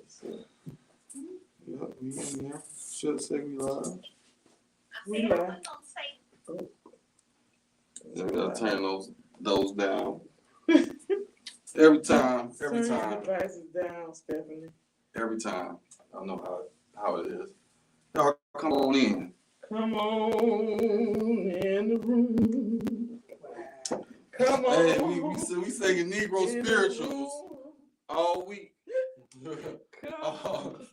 So, yeah, we in there. Should say we live. We live. Yeah, we gotta turn those down. Every time. Turn your devices down, Stephanie. Every time. I know how it is. Y'all come on in. Come on in the room. Come on. Hey, we singing Negro spirituals all week. Come on.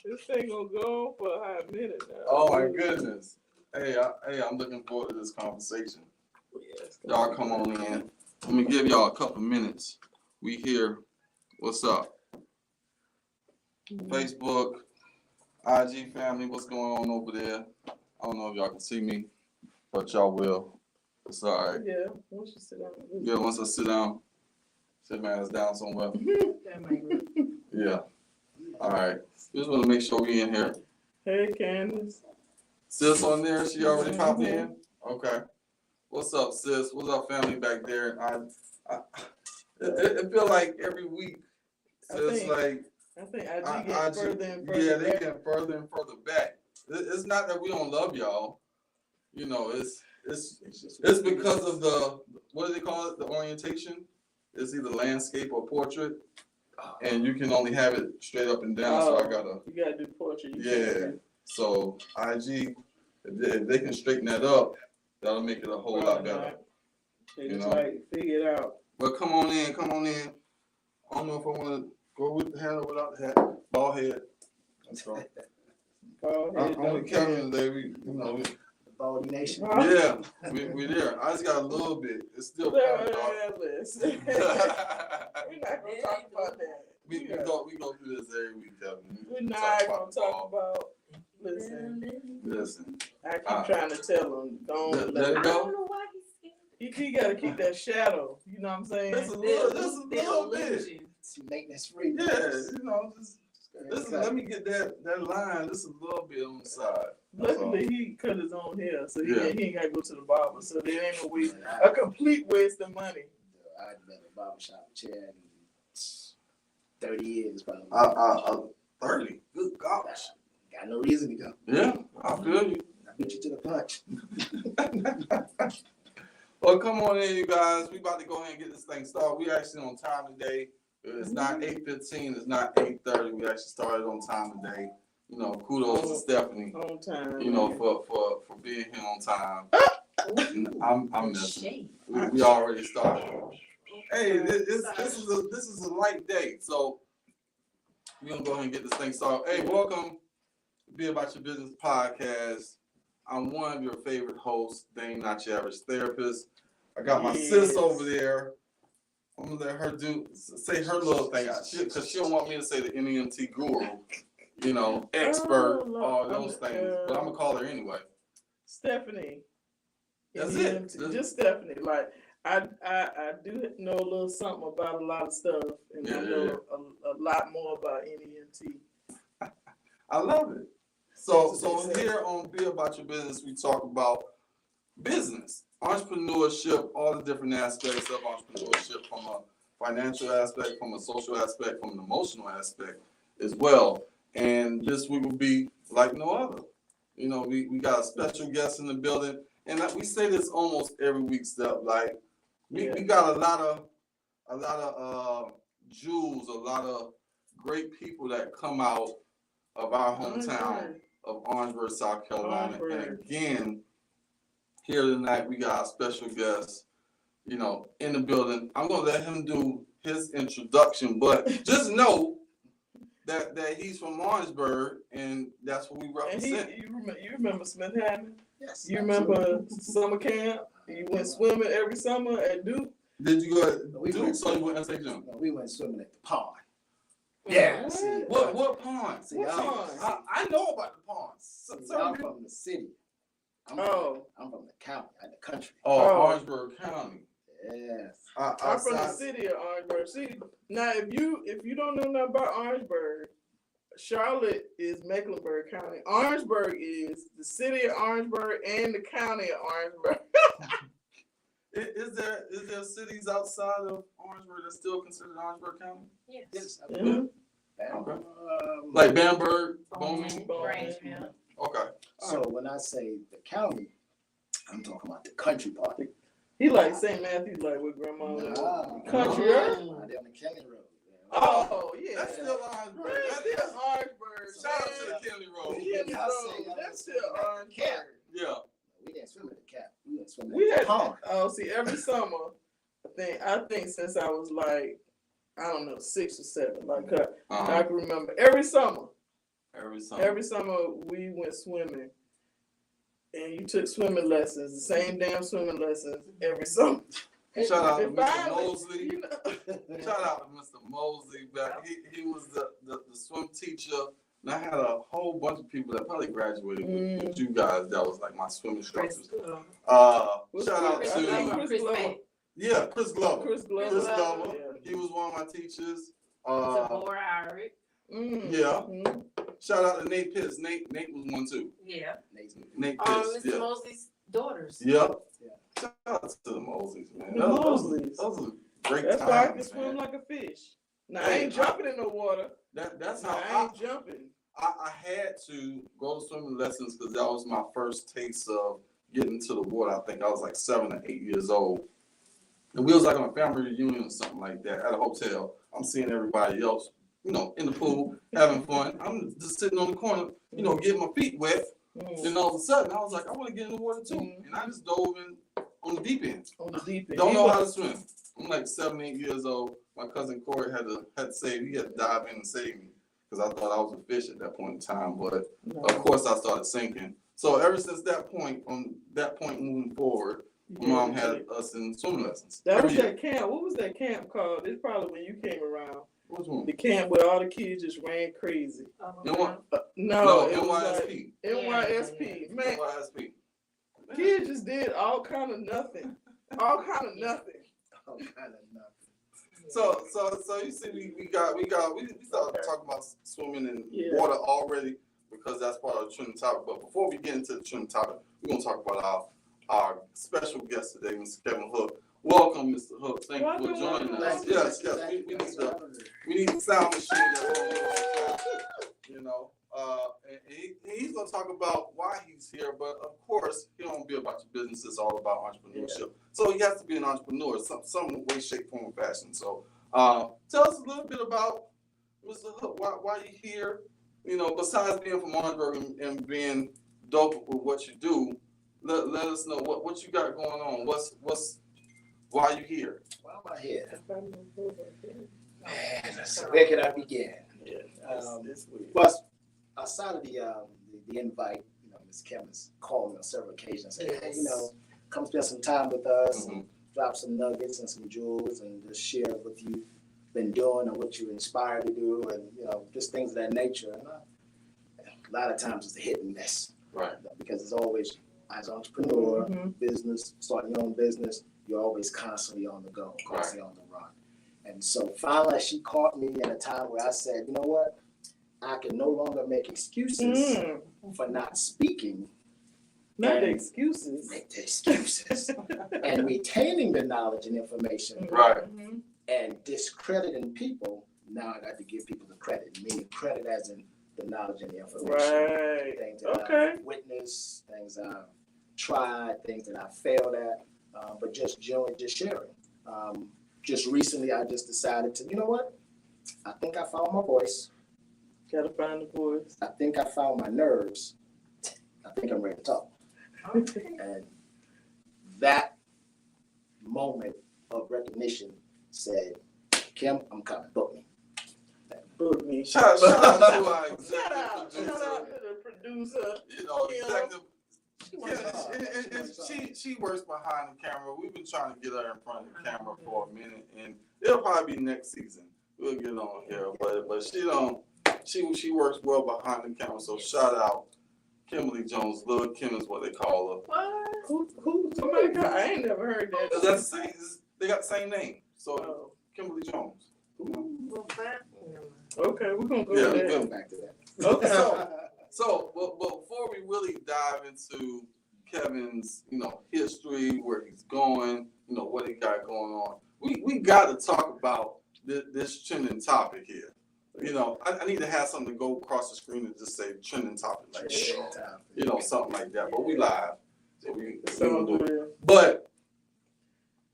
This thing gonna go on for a hot minute now. Oh my goodness. Hey, I'm looking forward to this conversation. Yes, Y'all come on in. Let me give y'all a couple minutes. We here. What's up? Facebook, IG family, what's going on over there? I don't know if y'all can see me, but y'all will. It's all right. Yeah, once you sit down. Yeah, once I sit down, sit my ass down somewhere. Yeah. All right. Just want to make sure we in here. Hey, Candace. Sis on there? She already popped in? Okay. What's up, sis? What's up, family back there? It feel like every week, sis, I think IG getting further and further yeah, back. they getting further and further back. It's not that we don't love y'all. You know, it's because of the, what do they call it? The orientation? It's either landscape or portrait. And you can only have it straight up and down, so I gotta. You gotta do portrait. Yeah. So IG, if they can straighten that up, that'll make it a whole lot better. They just like figure it out. But come on in. I don't know if I want to go with the hat or without the hat. Bald head. Let's go. Bald head. On the camera today, The Baldy Nation. Yeah, we there. I just got a little bit. It's still kind of dark. Listen. We're not gonna talk about that. We go through this every week, Kevin. We're not gonna talk about. Listen. I keep trying to tell him, don't let it go. go. I don't know why he's scared. He gotta keep that shadow. You know what I'm saying? Just a little bit. To make this free. Yeah, let me get that line just a little bit on the side. Luckily, he cut his own hair, so he ain't got to go to the barber. So there ain't no waste, a complete waste of money. I've been in a barbershop chair in 30 years, probably. 30. Good gosh. Got no reason to go. Yeah, I feel you. I beat you to the punch. Well, come on in, you guys. We about to go ahead and get this thing started. We actually on time today. It's not 8:15. It's not 8:30. We actually started on time today. You know, kudos to Stephanie. On time. You know, for being here on time. I'm missing. We already started. Hey, this is a light day, so we're gonna go ahead and get this thing started. Hey, welcome to Be About Your Business podcast. I'm one of your favorite hosts, Dane, Not Your Average Therapist. I got my sis over there. I'm gonna let her say her little thing, because she don't want me to say the NEMT guru, you know, expert, all those things. But I'm gonna call her anyway. Stephanie. That's it. Just Stephanie. Like I do know a little something about a lot of stuff, and I know a lot more about NEMT. I love it. So here on Be About Your Business, we talk about business, entrepreneurship, all the different aspects of entrepreneurship, from a financial aspect, from a social aspect, from an emotional aspect as well. And this week will be like no other. You know, we got a special guest in the building, and we say this almost every week, Steph. Like we got a lot of jewels, a lot of great people that come out of our hometown of Orangeburg, South Carolina. And again, here tonight, we got a special guest, you know, in the building. I'm going to let him do his introduction, but just know that he's from Orangeburg, and that's what we represent. And you remember Smith Hammond? Yes. You remember summer camp? You went swimming every summer at Duke? Did you go at Duke, so you went to St. John? We went swimming at the pond. Yeah. What pond? See, What pond? I know about the ponds. I'm from the city. I'm from the county, the country. Orangeburg County. Yes. I'm from the city of Orangeburg. See, now if you don't know nothing about Orangeburg, Charlotte is Mecklenburg County. Orangeburg is the city of Orangeburg and the county of Orangeburg. Is there cities outside of Orangeburg that's still considered Orangeburg County? Yes. Mm-hmm. Okay. Like Bamberg, Bowman? Grangeville. Okay. So when I say the county, I'm talking about the country part. He like St. Matthews, like with grandma. Nah, Country, nah, right? nah, they're on the Kenny Road. Oh, yeah. That's still Orangeburg. That's still Orangeburg. Shout out to the Kenny Road. Kenny Road. That's still Orangeburg. Yeah. We didn't swim in the cap. We didn't swim We in the had, pond. see, every summer, I think since I was like, I don't know, 6 or 7, like I can remember every summer we went swimming, and you took swimming lessons, the same damn swimming lessons every summer. Shout out to And Mr. finally, Mosley. you know, Shout out to Mr. Mosley. Back. He was the swim teacher. And I had a whole bunch of people that probably graduated with you guys that was like my swim instructors. Shout out to Chris Glover. Yeah, Chris Glover. Chris Glover. Chris Glover. Yeah. He was one of my teachers. Deborah Irick. Yeah. Shout out to Nate Pitts. Nate was one too. Yeah. Nate Pitts. Mr. Mosley's daughters. Yep. Shout out to the Mosleys, man. The Mosleys. Those are great That's why I can times, swim man. like a fish. Now I ain't jumping in no water. That's Now how I ain't jumping. I had to go to swimming lessons because that was my first taste of getting into the water. I think I was like 7 or 8 years old. And we was like on a family reunion or something like that at a hotel. I'm seeing everybody else, you know, in the pool, having fun. I'm just sitting on the corner, you know, getting my feet wet. Then all of a sudden, I was like, I want to get in the water too. And I just dove in on the deep end. On the deep end. Don't know how to swim. I'm like 7, 8 years old. My cousin Corey had to save me. He had to dive in and save me because I thought I was a fish at that point in time. But of course, I started sinking. So ever since that point, from that point moving forward, my mom had us in swimming lessons. That was that camp. What was that camp called? It's probably when you came around. Which one? The camp where all the kids just ran crazy. No, No, it was like NYSP. NYSP. Man, NYSP. kids just did all kind of nothing. All kind of nothing. All kind of nothing. So you see, we started talking about swimming in Yeah. water already because that's part of the trending topic. But before we get into the trending topic, we're gonna talk about our special guest today, Mr. Kevin Hook. Welcome, Mr. Hook. Thank you for joining us. Yes. We need the sound machine. You know, and he's gonna talk about why he's here. But of course, he don't be about your business. It's all about entrepreneurship. Yeah. So he has to be an entrepreneur, some way, shape, form, or fashion. So tell us a little bit about Mr. Hook. Why you here? You know, besides being from Orangeburg and being dope with what you do, let us know what you got going on. Why you here? Why am I here? Where can I begin? Well, outside of the invite, you know, Ms. Kevin's called me on several occasions and said, hey, you know, come spend some time with us and drop some nuggets and some jewels and just share what you've been doing and what you're inspired to do and, you know, just things of that nature. And a lot of times it's a hit and miss. Right. Because it's always, as an entrepreneur, business, starting your own business, you're always constantly on the go, constantly on the run. And so finally she caught me at a time where I said, you know what? I can no longer make excuses for not speaking. Not the excuses. Make the excuses. And retaining the knowledge and information. Right. And discrediting people. Now I got to give people the credit. Meaning credit as in the knowledge and the information. Right. Things that I've witnessed, things I've tried, things that I failed at. But just sharing. Just recently, I just decided to, you know what? I think I found my voice. Gotta find the voice. I think I found my nerves. I think I'm ready to talk. And that moment of recognition said, Kim, I'm coming. Book me. Book me. Shout out to our Shout executive out to the producer. You know, executive. She works behind the camera. We've been trying to get her in front of the camera for a minute, and it'll probably be next season. We'll get on here, but she don't. She works well behind the camera. So shout out Kimberly Jones. Lil Kim is what they call her. What? Who? Somebody got? I ain't never heard that. That's the same. They got the same name. So Kimberly Jones. Okay, we're gonna go We'll back to that. Okay. So, but before we really dive into Kevin's, you know, history, where he's going, you know, what he got going on, we got to talk about this trending topic here. You know, I need to have something to go across the screen and just say trending topic, like, you know, something like that. But we live, so we don't do it. But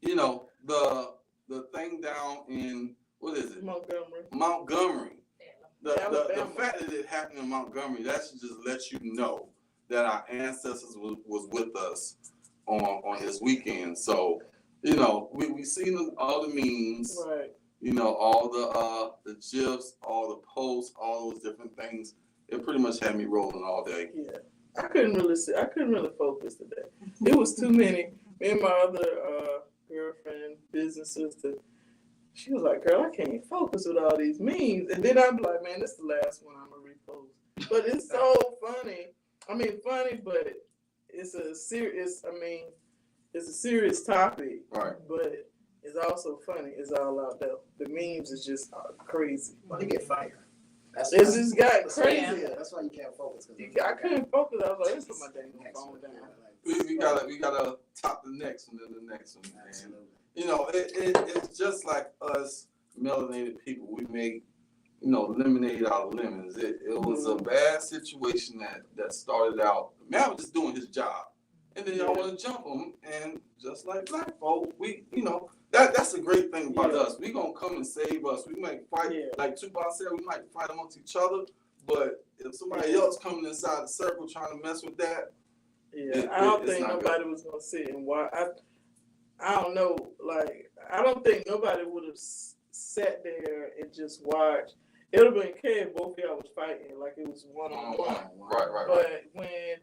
you know, the thing down in what is it? Montgomery. The fact that it happened in Montgomery, that should just let you know that our ancestors was with us on this weekend. So, you know, we seen all the memes, right. You know, all the GIFs, all the posts, all those different things. It pretty much had me rolling all day. Yeah, I couldn't really focus today. It was too many. Me and my other girlfriend, business sister, she was like, "Girl, I can't focus with all these memes." And then I'm like, "Man, this is the last one I'm gonna repost." But it's so funny. I mean, funny, but it's a serious. I mean, it's a serious topic. Right. But it's also funny. It's all out there. The memes is just crazy. Well, they get fired. It's just got crazy. Yeah, that's why you can't focus. I couldn't focus. I was like, "Let's put my dang phone down." We gotta top the next one and the next one. Absolutely. You know, it's just like us melanated people. We make, you know, lemonade out of lemons. It was a bad situation that started out. Man was just doing his job, and then y'all want to jump him. And just like black folk, we, you know, that's a great thing about us. We gonna come and save us. We might fight, like Tupac said, we might fight amongst each other. But if somebody else coming inside the circle trying to mess with that, I don't think nobody was gonna sit and watch. I don't know, like, I don't think nobody would have sat there and just watched. It would have been okay if both of y'all was fighting, like it was one-on-one. Right. But when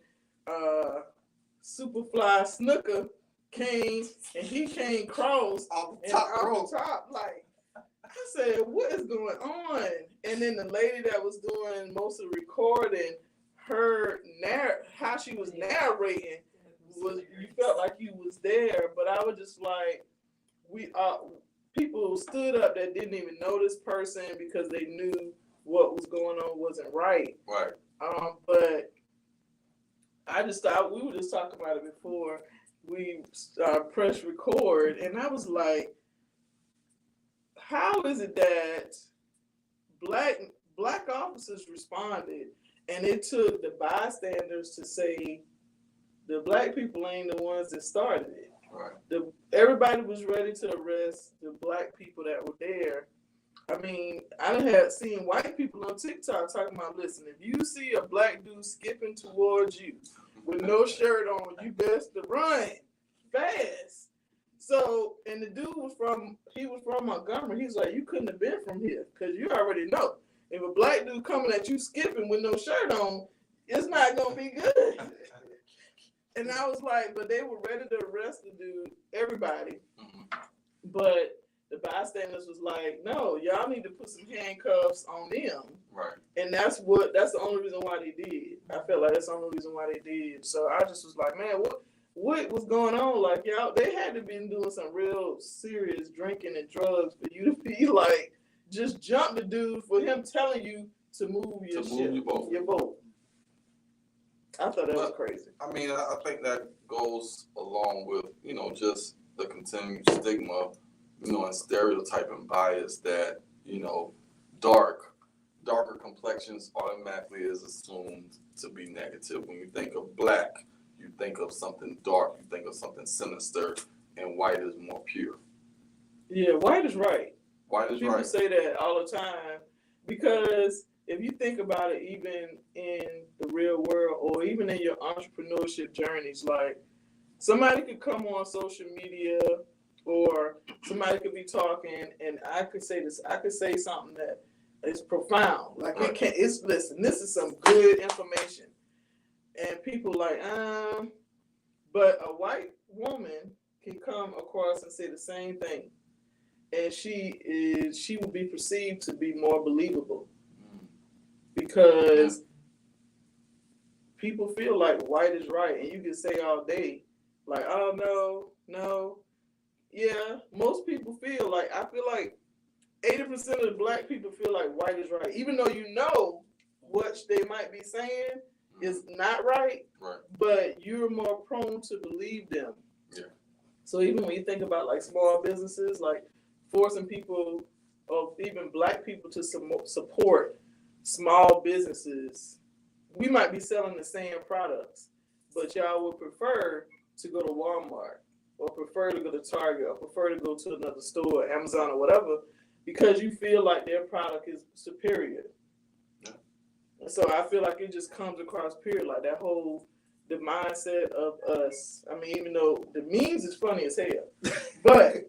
Superfly Snooker came and he came cross off the top, like, I said, what is going on? And then the lady that was doing most of the recording, how she was narrating, you felt like you was there, but I was just like, people stood up that didn't even know this person because they knew what was going on wasn't right. Right. But I just thought, we were just talking about it before we pressed record, and I was like, how is it that black officers responded and it took the bystanders to say the black people ain't the ones that started it? Right. Everybody was ready to arrest the black people that were there. I mean, I had seen white people on TikTok talking about, listen, if you see a black dude skipping towards you with no shirt on, you best to run fast. So, and the dude was from Montgomery. He's like, you couldn't have been from here because you already know. If a black dude coming at you skipping with no shirt on, it's not going to be good. And I was like, but they were ready to arrest the dude, everybody. Mm-hmm. But the bystanders was like, no, y'all need to put some handcuffs on them. Right. And that's the only reason why they did. I felt like that's the only reason why they did. So I just was like, man, what was going on? Like, y'all, they had to be doing some real serious drinking and drugs for you to be like, just jump the dude for him telling you to move your boat. I thought that was crazy. I mean, I think that goes along with, you know, just the continued stigma, you know, and stereotyping bias that, you know, darker complexions automatically is assumed to be negative. When you think of black, you think of something dark, you think of something sinister, and white is more pure. Yeah, white is right. People say that all the time because if you think about it, even in the real world or even in your entrepreneurship journeys, like somebody could come on social media or somebody could be talking and I could say something that is profound. Like listen, this is some good information. And people like, but a white woman can come across and say the same thing. And she will be perceived to be more believable because people feel like white is right, and you can say all day, like, oh no, yeah. Most people feel like 80% of the black people feel like white is right, even though you know what they might be saying is not right, but you're more prone to believe them. Yeah. So even when you think about like small businesses, like forcing people of even Black people to support small businesses, we might be selling the same products, but y'all would prefer to go to Walmart or prefer to go to Target or prefer to go to another store, Amazon or whatever, because you feel like their product is superior. Yeah. And so I feel like it just comes across period, like that whole, the mindset of us. I mean, even though the memes is funny as hell, but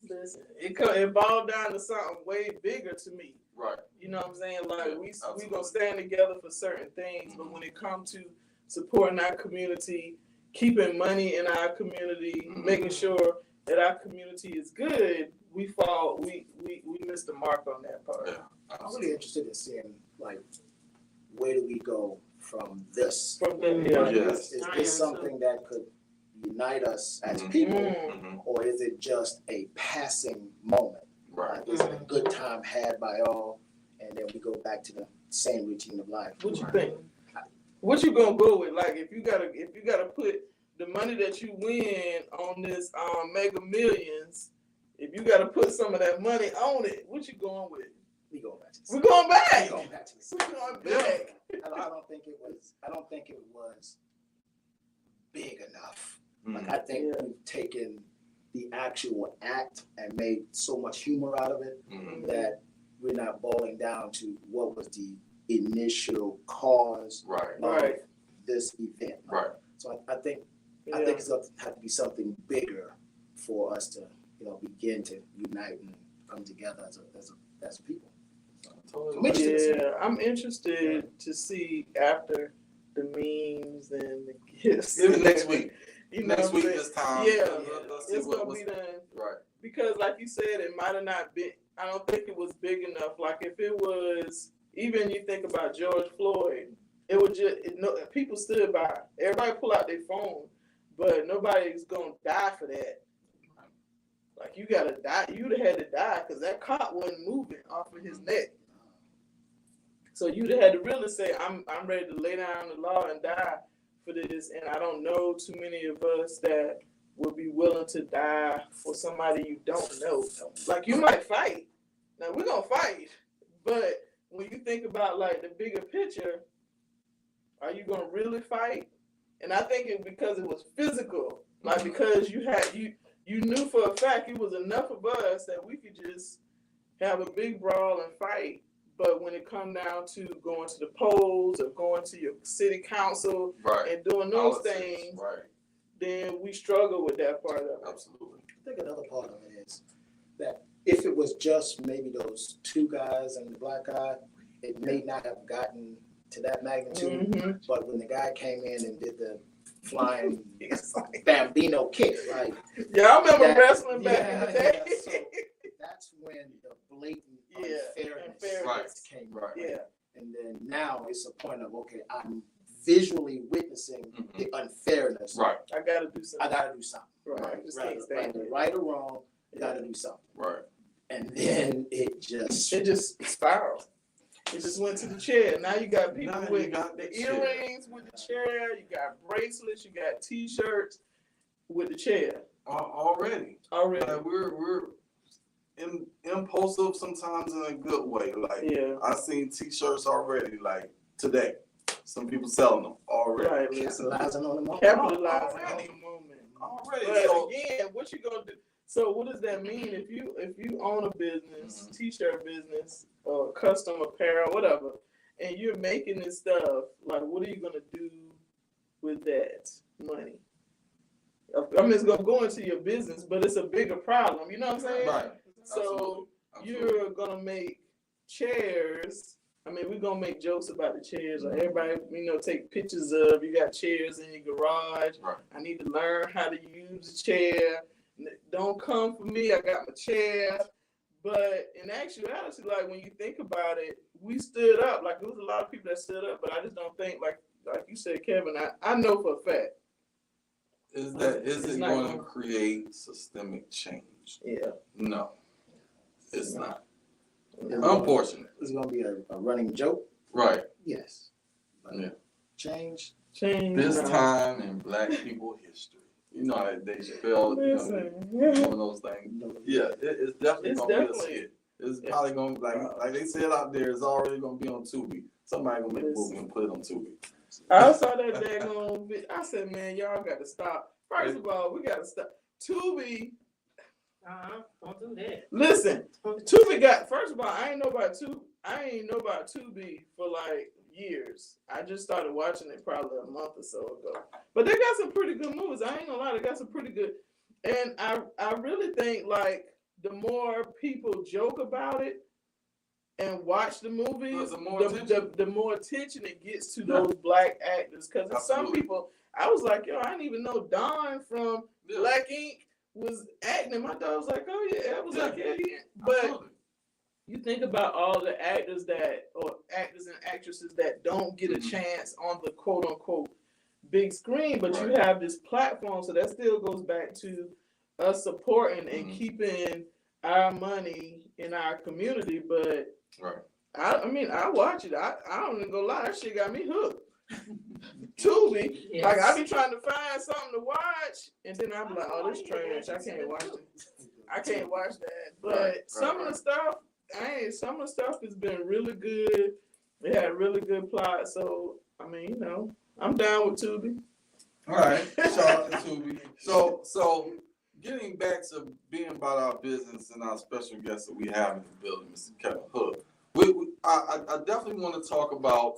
listen, it boiled down to something way bigger to me. Right. You know what I'm saying? Like we absolutely. gonna stand together for certain things, but when it comes to supporting our community, keeping money in our community, making sure that our community is good, we missed the mark on that part. Yeah, I'm really interested in seeing, like, where do we go from this? From the, Like, Yes. is this something that could unite us as people, Mhm. or is it just a passing moment? Right. Like, is it a good time had by all, and then we go back to the same routine of life? What you think? What you gonna go with? Like, if you gotta put the money that you win on this Mega Millions, if you gotta put some of that money on it, what you going with? We going back to the We're going back. We going back to the We're going back. I don't think it was big enough. Mhm. Like, I think we've taken the actual act and made so much humor out of it Mhm. that we're not boiling down to what was the initial cause Right. of Right. this event. Right. So I think Yeah. it's going to have to be something bigger for us to, begin to unite and come together as a people. I'm interested to see. Yeah, I'm interested to see after the memes and the gifts. Even next week. You know Next what week I'm this time. saying? Yeah, Let's see it's gonna what's be done. right. Because like you said, it might have not been, I don't think it was big enough. Like if it was, even you think about George Floyd, it would just, people stood by. Everybody pull out their phone, but nobody's gonna die for that. Like you gotta die, you'd have had to die because that cop wasn't moving off of his neck. So you'd have had to really say, I'm ready to lay down the law and die for this. And I don't know too many of us that would be willing to die for somebody you don't know. Like you might fight. Now we're gonna fight, but when you think about like the bigger picture, are you gonna really fight? And I think it because it was physical, like because you knew for a fact it was enough of us that we could just have a big brawl and fight. But when it come down to going to the polls or going to your city council Right. and doing those Politics. things, Right. then we struggle with that part of it. Absolutely. I think another part of it is that if it was just maybe those two guys and the black guy, it may not have gotten to that magnitude. Mm-hmm. But when the guy came in and did the flying Bambino kick, right? Yeah, I remember That- wrestling back in the yeah, day. so that's when the blatant unfairness. unfairness came Right. Yeah. And then now it's a point of, okay, I'm visually witnessing the unfairness. Right. I gotta do something. I gotta do something. Right. Just can't stand Whether it. right or wrong, you gotta do something. Right. And then it just spiraled. It just went to the chair. Now you got people Now you with got the the chair. earrings with the chair. You got bracelets. You got T-shirts with the chair Already. already. Like we're impulsive sometimes in a good way. Like Yeah. I seen T-shirts already. Like today, some people selling them already. Right. Listen. capitalizing on the moment. Capitalizing on Already. the moment. Already. But So again, what you gonna do? So what does that mean if you own a business, T-shirt business, or custom apparel, whatever, and you're making this stuff? Like, what are you gonna do with that money? I mean, it's gonna go into your business, but it's a bigger problem. You know what I'm saying? right. So Absolutely. you're gonna make chairs. I mean, we're gonna make jokes about the chairs. Like everybody, take pictures of you got chairs in your garage. Right. I need to learn how to use the chair. Don't come for me. I got my chair. But in actuality, like when you think about it, we stood up. Like there was a lot of people that stood up, but I just don't think like you said, Kevin. I know for a fact. Is It's it not going gonna- to create systemic change? Yeah. No, it's not. It's Unfortunate. gonna be a running joke. Right. Yes. But Yeah. change. Change. This time in Black people history. You know, like Dave Chappelle, Listen, one of those things. Yeah, it's definitely It's gonna be a definitely- skit. It's probably gonna like they said out there. It's already gonna be on Tubi. Somebody gonna make a movie and put it on Tubi. I saw that daggone video. I said, man, y'all got to stop. First of all, we got to stop. Tubi, Don't do that. listen, Tubi got, first of all, I ain't know about Tubi for like years. I just started watching it probably a month or so ago. But they got some pretty good movies. I ain't gonna lie, they got some pretty good. And I really think like the more people joke about it and watch the movies, the more attention it gets to those black actors. Because some people, I was like, yo, I didn't even know Don from Black Ink was acting. My dog was like, oh yeah. I was like, yeah. But you think about all the actors actors and actresses that don't get a chance on the quote unquote big screen, but you have this platform. So that still goes back to us supporting and keeping our money in our community. But I mean, I watch it. I don't even go lie. That shit got me hooked. Tubi, Yes. like I be trying to find something to watch, and then I'm like, oh, this trash. I can't watch it. I can't watch that. But some of the stuff has been really good. It had a really good plot. So I mean, you know, I'm down with Tubi. All right, shout out to Tubi. So getting back to being about our business and our special guest that we have in the building, Mr. Kevin Hood. I definitely want to talk about,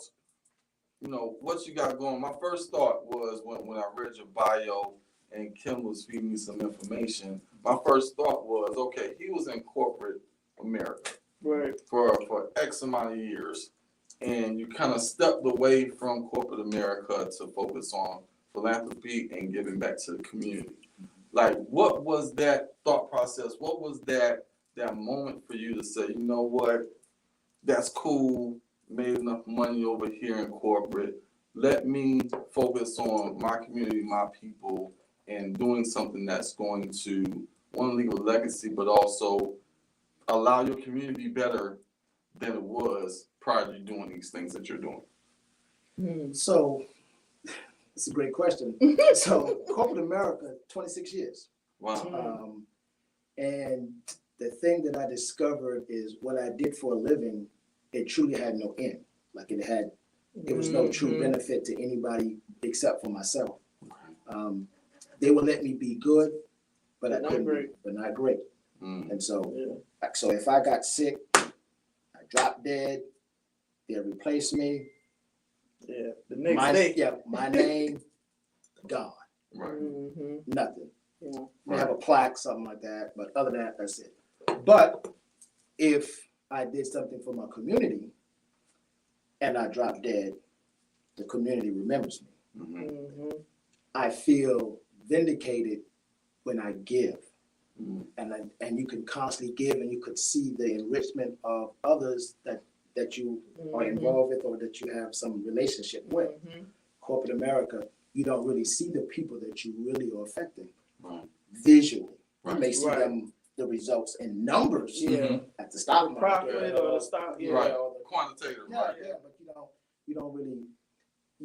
you know, what you got going. My first thought was when I read your bio and Kim was feeding me some information. My first thought was, okay, he was in corporate America for X amount of years, and you kind of stepped away from corporate America to focus on philanthropy and giving back to the community. Like, what was that thought process? What was that moment for you to say, you know what, that's cool, made enough money over here in corporate. Let me focus on my community, my people, and doing something that's going to, one, leave a legacy, but also allow your community to be better than it was prior to doing these things that you're doing? So, it's a great question. So, corporate America, 26 years. Wow. And the thing that I discovered is what I did for a living, it truly had no end. Like it was no true benefit to anybody except for myself. They would let me be good, but I couldn't be, but not great. And so if I got sick, I dropped dead, they'll replace me. Yeah, the next day. Yeah, my name, gone. Right. Nothing. Yeah. They have a plaque, something like that, but other than that, that's it. But if I did something for my community and I drop dead, the community remembers me. I feel vindicated when I give. And you can constantly give, and you could see the enrichment of others that you are involved with or that you have some relationship with. Corporate America, you don't really see the people that you really are affecting visually. You may see them, the results in numbers at the stock market, profit or the stock, Right. Quantitative, right? Yeah, but you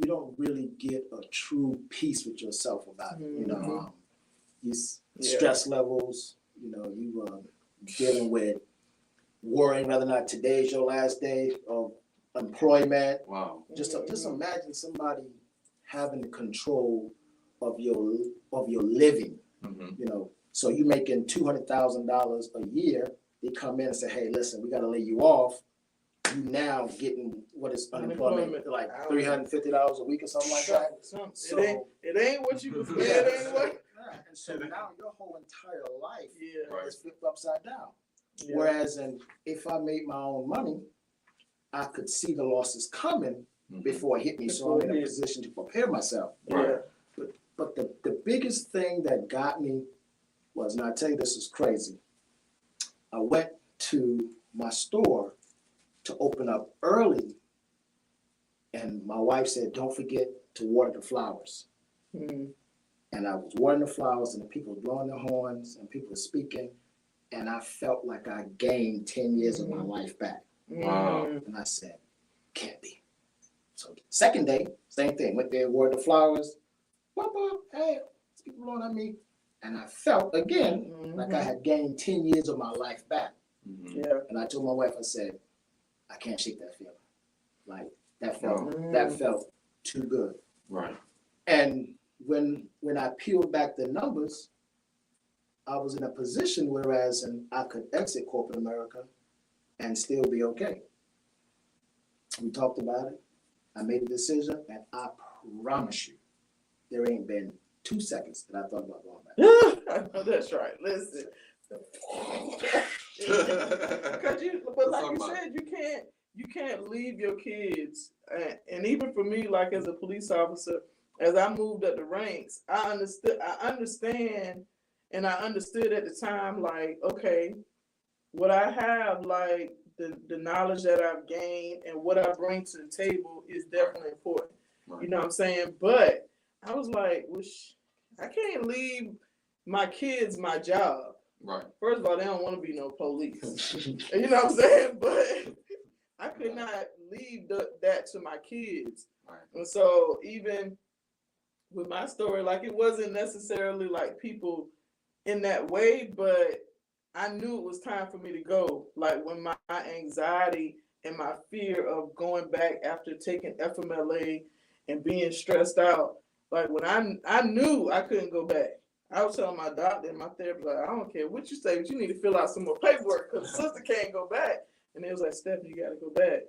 don't really get a true peace with yourself about it. You know, stress levels. You know, you dealing with worrying whether or not today's your last day of employment. Wow. Just imagine somebody having the control of your living. You know, so you making $200,000 a year. They come in and say, "Hey, listen, we got to lay you off." You now getting what is unemployment like $350 a week or something like that. So it ain't what you was getting anyway. And so now your whole entire life is flipped upside down. Yeah. Whereas if I made my own money, I could see the losses coming before it hit me, so I'm in a position to prepare myself. Yeah. But the biggest thing that got me was, and I tell you this is crazy, I went to my store to open up early, and my wife said, "Don't forget to water the flowers." And I was watering the flowers, and the people were blowing their horns, and people were speaking, and I felt like I gained 10 years of my life back. Wow. And I said, can't be. So second day, same thing. Went there, watered the flowers. Hey, people blowing at me. And I felt again like I had gained 10 years of my life back. Yeah. And I told my wife, I said, I can't shake that feeling. Like that felt too good. Right. And when I peeled back the numbers, I was in a position whereas I could exit corporate America and still be okay. We talked about it. I made a decision, and I promise you, there ain't been 2 seconds that I thought about going back. I know that's right. Listen. But like you said, you can't leave your kids. And even for me, like as a police officer, as I moved up the ranks, I understood at the time, like, okay, what I have, like the knowledge that I've gained and what I bring to the table is definitely important. Right. You know what I'm saying? But I was like, I can't leave my kids my job. Right. First of all, they don't want to be no police. You know what I'm saying? But I could not leave that to my kids. Right. And so even with my story, like it wasn't necessarily like people in that way, but I knew it was time for me to go. Like when my anxiety and my fear of going back after taking FMLA and being stressed out, like when I knew I couldn't go back. I was telling my doctor and my therapist, like, I don't care what you say, but you need to fill out some more paperwork because the sister can't go back. And it was like, Stephanie, you got to go back.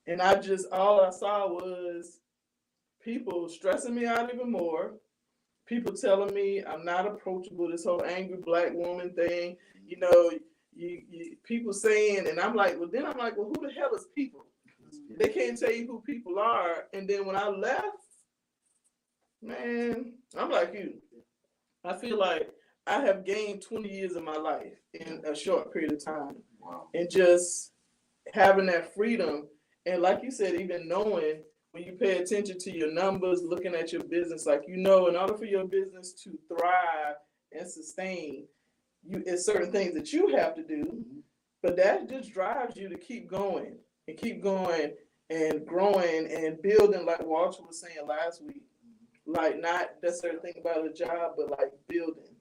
And all I saw was people stressing me out even more. People telling me I'm not approachable, this whole angry black woman thing, you know, you people saying, and I'm like, well, who the hell is people? They can't tell you who people are. And then when I left, man, I'm like you. I feel like I have gained 20 years of my life in a short period of time. Wow. And just having that freedom. And like you said, even knowing when you pay attention to your numbers, looking at your business, like, you know, in order for your business to thrive and sustain, it's certain things that you have to do, but that just drives you to keep going and growing and building, like Walter was saying last week, like not necessarily thinking about a job, but like building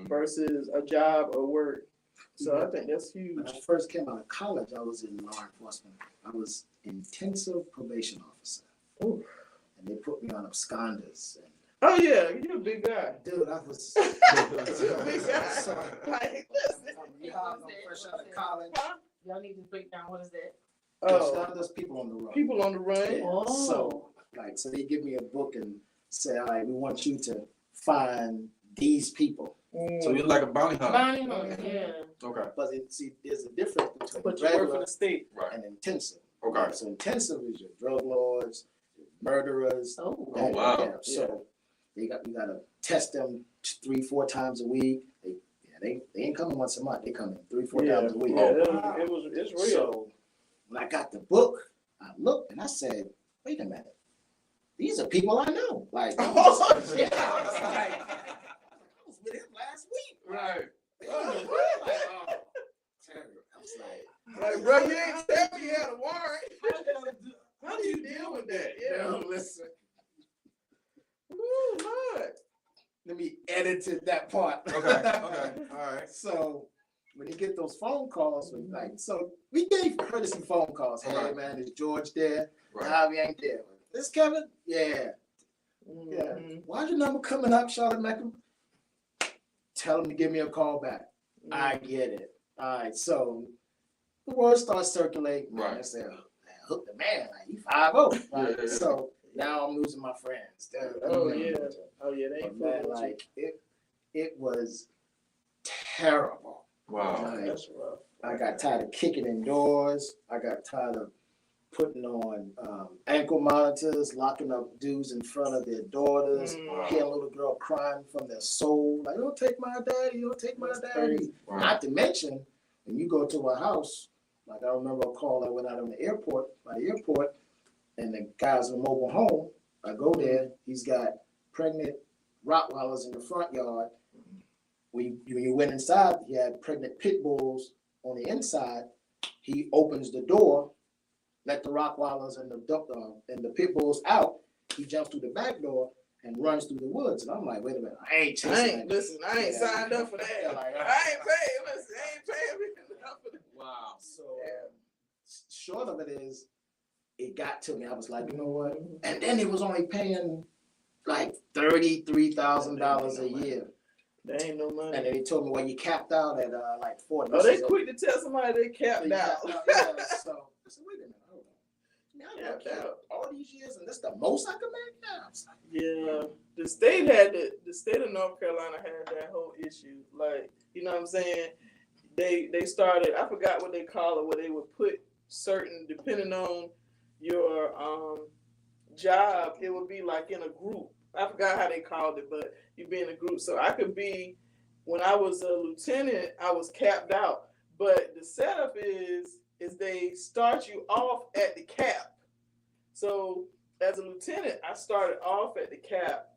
versus a job or work. So I think that's huge. When I first came out of college, I was in law enforcement. I was intensive probation officer. Ooh. And they put me on absconders. And Oh yeah, you're a big guy. dude, I was You're a big guy. sorry. Like, I'm fresh out of college. Y'all need to break down what is that? Absconders, people on the run. people on the run. Yeah. Oh. So they give me a book and say, all right, we want you to find these people. So you're like a bounty hunter. Bounty hunter, yeah. Okay. But there's a difference between But you work for regular the state. Right. and intensive. Okay. So intensive is your drug lords, your murderers. Oh. Oh, wow. Yeah. So you gotta test them 3-4 times a week. They ain't coming once a month. They come in 3-4 times a week. Oh, It's real. So when I got the book, I looked and I said, wait a minute. These are people I know. Like, I was with him last week. Right. I was like, Like, bro, you ain't tell me you had a warrant. How do you deal with that? Yeah. listen. Ooh, Lord. Let me edit that part. Okay. All right. So when you get those phone calls, so we gave courtesy phone calls. Hey Right. man, is George there? Right. Nah, we ain't there. This Kevin? Yeah. Yeah. Why's your number coming up, Charlotte Meckham? Tell him to give me a call back. I get it. All right. So the word starts circulating. Right. I said, hook the man. Like, he 5-0. Right? Yeah. So now I'm losing my friends. Oh yeah. They ain't Man, fooling with you. like it was terrible. Wow. Like, That's rough. I got tired of kicking indoors. I got tired of putting on ankle monitors, locking up dudes in front of their daughters, hearing a little girl crying from their soul. Like, don't take my daddy, don't take my daddy. Right. Not to mention, when you go to a house, like I remember a call I went out on the airport, and the guy's in a mobile home. I go there, he's got pregnant Rottweilers in the front yard. When you went inside, he had pregnant pit bulls on the inside. He opens the door, let the Rottweilers and the pit bulls out. He jumps through the back door, and runs through the woods. And I'm like, wait a minute, I ain't chasing that. I ain't signed up for that. Yeah, like, I ain't paying. Listen, I ain't paying me enough for that. Wow. So short of it is, it got to me. I was like, you know what? And then it was only paying like $33,000 a year. That ain't no money. And then they told me, well, you capped out at like 40. Oh, they quick to tell somebody they capped out. Yeah, so I said, wait a minute, hold on. Now I Capped out. all these years, and this the most I can make now. I was like, Yeah, the state of North Carolina had that whole issue. Like, you know what I'm saying? They started, I forgot what they call it, where they would put certain, depending on your job, it would be like in a group. I forgot how they called it, but you'd be in a group. So I could be, when I was a lieutenant, I was capped out. But the setup is they start you off at the cap. So as a lieutenant, I started off at the cap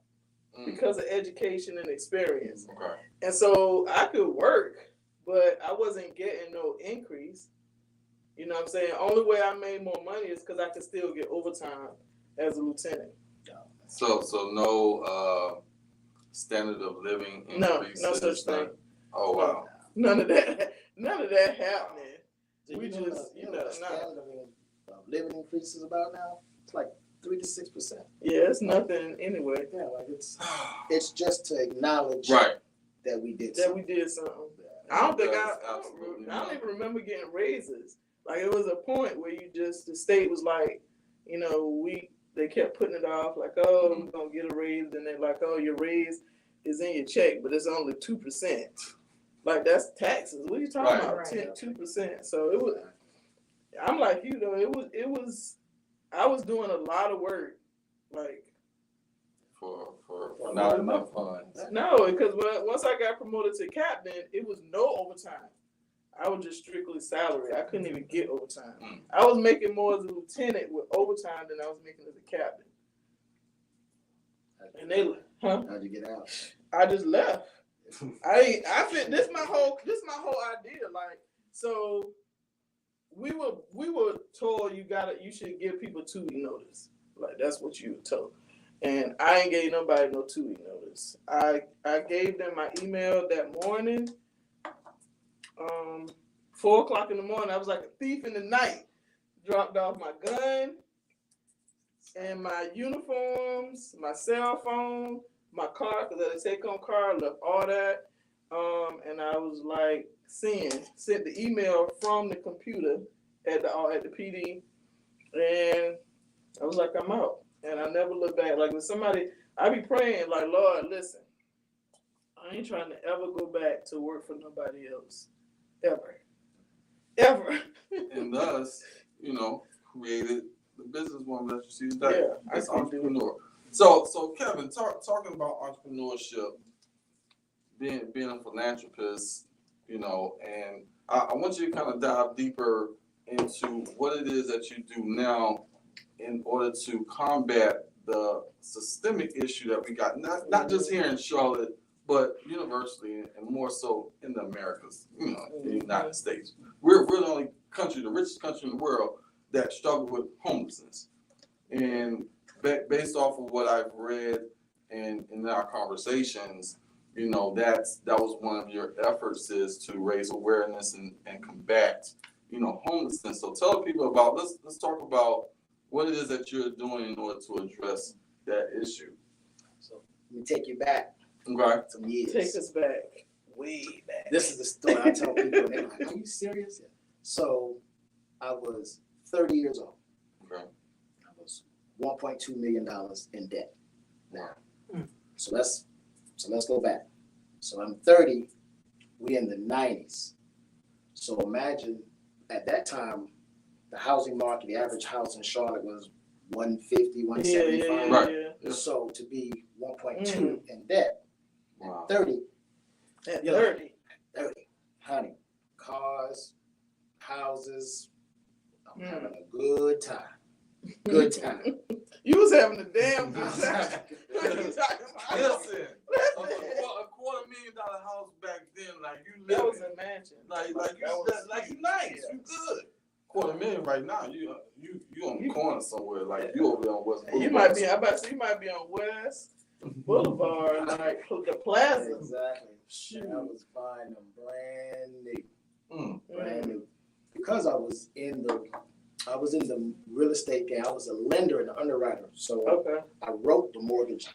because of education and experience. Okay. And so I could work, but I wasn't getting no increase. You know what I'm saying? Only way I made more money is because I could still get overtime as a lieutenant. So no standard of living increases? No such thing. Oh, wow. None of that happening. do We you know just, the, you know, the nah. standard of living increases about now? It's like 3 to 6%. Yeah, it's nothing anyway. Yeah, like it's just to acknowledge Right. that we did That something. we did something. I don't Absolutely I don't not. even remember getting raises. Like, it was a point where the state was like, you know, they kept putting it off, like, oh, we're gonna get a raise, and they're like, oh, your raise is in your check, but it's only 2%. Like, that's taxes. What are you talking about? Right. 2%. So it was. I'm like, you know, it was. I was doing a lot of work, like. For not enough funds. No, because once I got promoted to captain, it was no overtime. I was just strictly salary. I couldn't even get overtime. I was making more as a lieutenant with overtime than I was making as a captain. And they, How'd you get out? I just left. This my whole idea. Like, so we were told you should give people 2-week notice. Like, that's what you were told. And I ain't gave nobody no 2-week notice. I gave them my email that morning. 4:00 in the morning. I was like a thief in the night. Dropped off my gun and my uniforms, my cell phone, my car, because I had a take-home car, left all that. And I was like, sent the email from the computer at the PD, and I was like, I'm out. And I never looked back. Like, when somebody, I be praying, like, Lord, listen, I ain't trying to ever go back to work for nobody else. Ever. And thus, you know, created the businesswoman that you see today. Yeah, As entrepreneur. So Kevin, talking about entrepreneurship, being a philanthropist, you know, and I want you to kind of dive deeper into what it is that you do now in order to combat the systemic issue that we got, not just here in Charlotte, but universally and more so in the Americas, you know, in the United States. We're the only country, the richest country in the world, that struggle with homelessness. And based off of what I've read and in our conversations, you know, that was one of your efforts, is to raise awareness and combat, you know, homelessness. So tell people about, let's talk about what it is that you're doing in order to address that issue. So let me take you back Okay. some years. Take us back, way back. This is the story I tell people, and they're like, are you serious? So I was 30 years old. Okay. I was $1.2 million in debt. Now, so let's go back. So I'm 30, we're in the 90s. So imagine at that time, the housing market, the average house in Charlotte was 150, 175. Right. Yeah. So to be 1.2 in debt, Wow. 30, At Yeah. 30. 30, honey, cars, houses, I'm having a good time. Good time. You was having a damn good time. What are you talking about? Listen, a Listen. $250,000 house back then, like you That was living, a mansion. like you That nice, yeah. you good. $250,000 right now, you on the corner somewhere, like you over there on West. You might be. I about to say you might be on West. Boulevard, like the plaza. Exactly. Shoot. And I was buying them brand new. Mm. Brand new. Because I was in the real estate game. I was a lender and an underwriter. So Okay. I wrote the mortgage,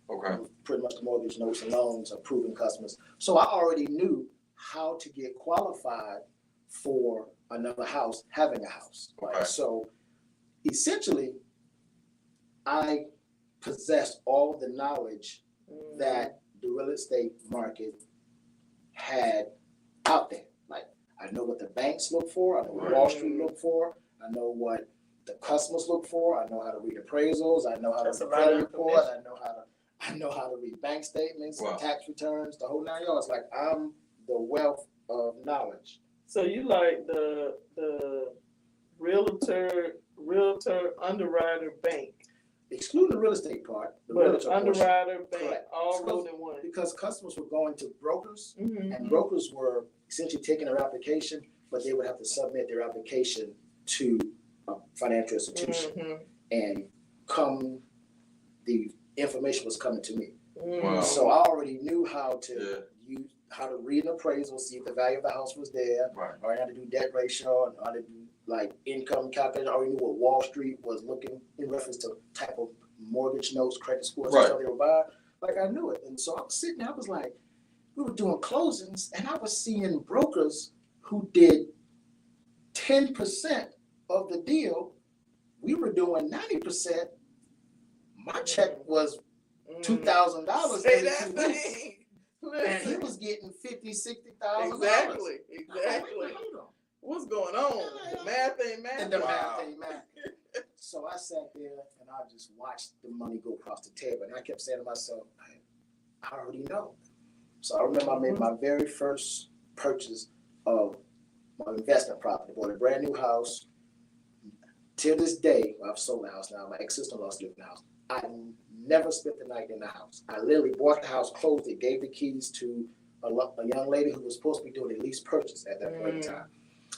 Okay. pretty much the mortgage notes and loans, approving customers. So I already knew how to get qualified for another house, having a house. Right? Okay. So essentially, I possessed all the knowledge that the real estate market had out there. Like, I know what the banks look for, I know what Wall Street look for, I know what the customers look for, I know how to read appraisals, I know how That's to a read lot of credit reports, information. I know how to read bank statements, Wow. tax returns, the whole 9 yards. Like, I'm the wealth of knowledge. So you like the realtor underwriter bank, Excluding the real estate part, the but realtor portion, underwriter bank Correct. all rolled in one. because customers were going to brokers, Mm-hmm. and brokers were essentially taking their application, but they would have to submit their application to a financial institution. Mm-hmm. And the information was coming to me. Wow. So I already knew how to Yeah. use, how to read an appraisal, see if the value of the house was there, Right. or how to do debt ratio, and how to do like income calculation. I already knew what Wall Street was looking in reference to type of mortgage notes, credit scores, Right. and stuff they were buying. Like, I knew it. And so I was sitting there, I was like, we were doing closings, and I was seeing brokers who did 10% of the deal. We were doing 90%. My check was $2,000 Say every that 2 weeks. thing. And he Listen. was getting $50,000, $60,000. Exactly. I'm like, Exactly. wait, hold on. What's going on? The math ain't math. And the Wow. math ain't math. So I sat there and I just watched the money go across the table. And I kept saying to myself, I already know. So I remember I made my very first purchase of my investment property. Bought a brand new house. Till this day, I've sold the house now. My ex-sister-in-law lived in the house. I never spent the night in the house. I literally bought the house, closed it, gave the keys to a young lady who was supposed to be doing a lease purchase at that point in time.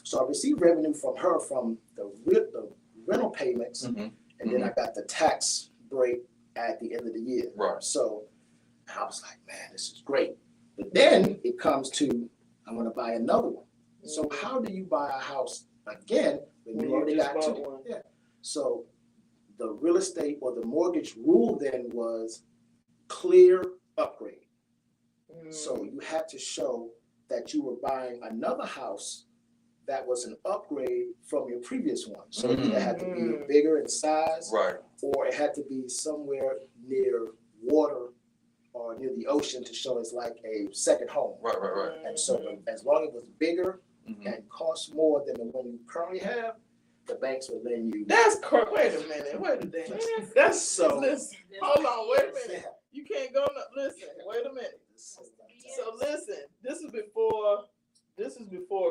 So I received revenue from her from the rental payments, Mm-hmm. and then I got the tax break at the end of the year. Right. So I was like, man, this is great. But then it comes to, I'm going to buy another one. So how do you buy a house again when When you you already just got two? bought one. Yeah. So the real estate or the mortgage rule then was clear upgrade. So you had to show that you were buying another house that was an upgrade from your previous one. So it either had to be bigger in size, Right. or it had to be somewhere near water or near the ocean to show it's like a second home. Right. Right. And so as long as it was bigger Mm-hmm. and cost more than the one you currently have, the banks would lend you. That's correct. Wait a minute. That's So- Listen, hold on. Wait a minute. You can't go. Listen. Wait a minute. So listen. This is before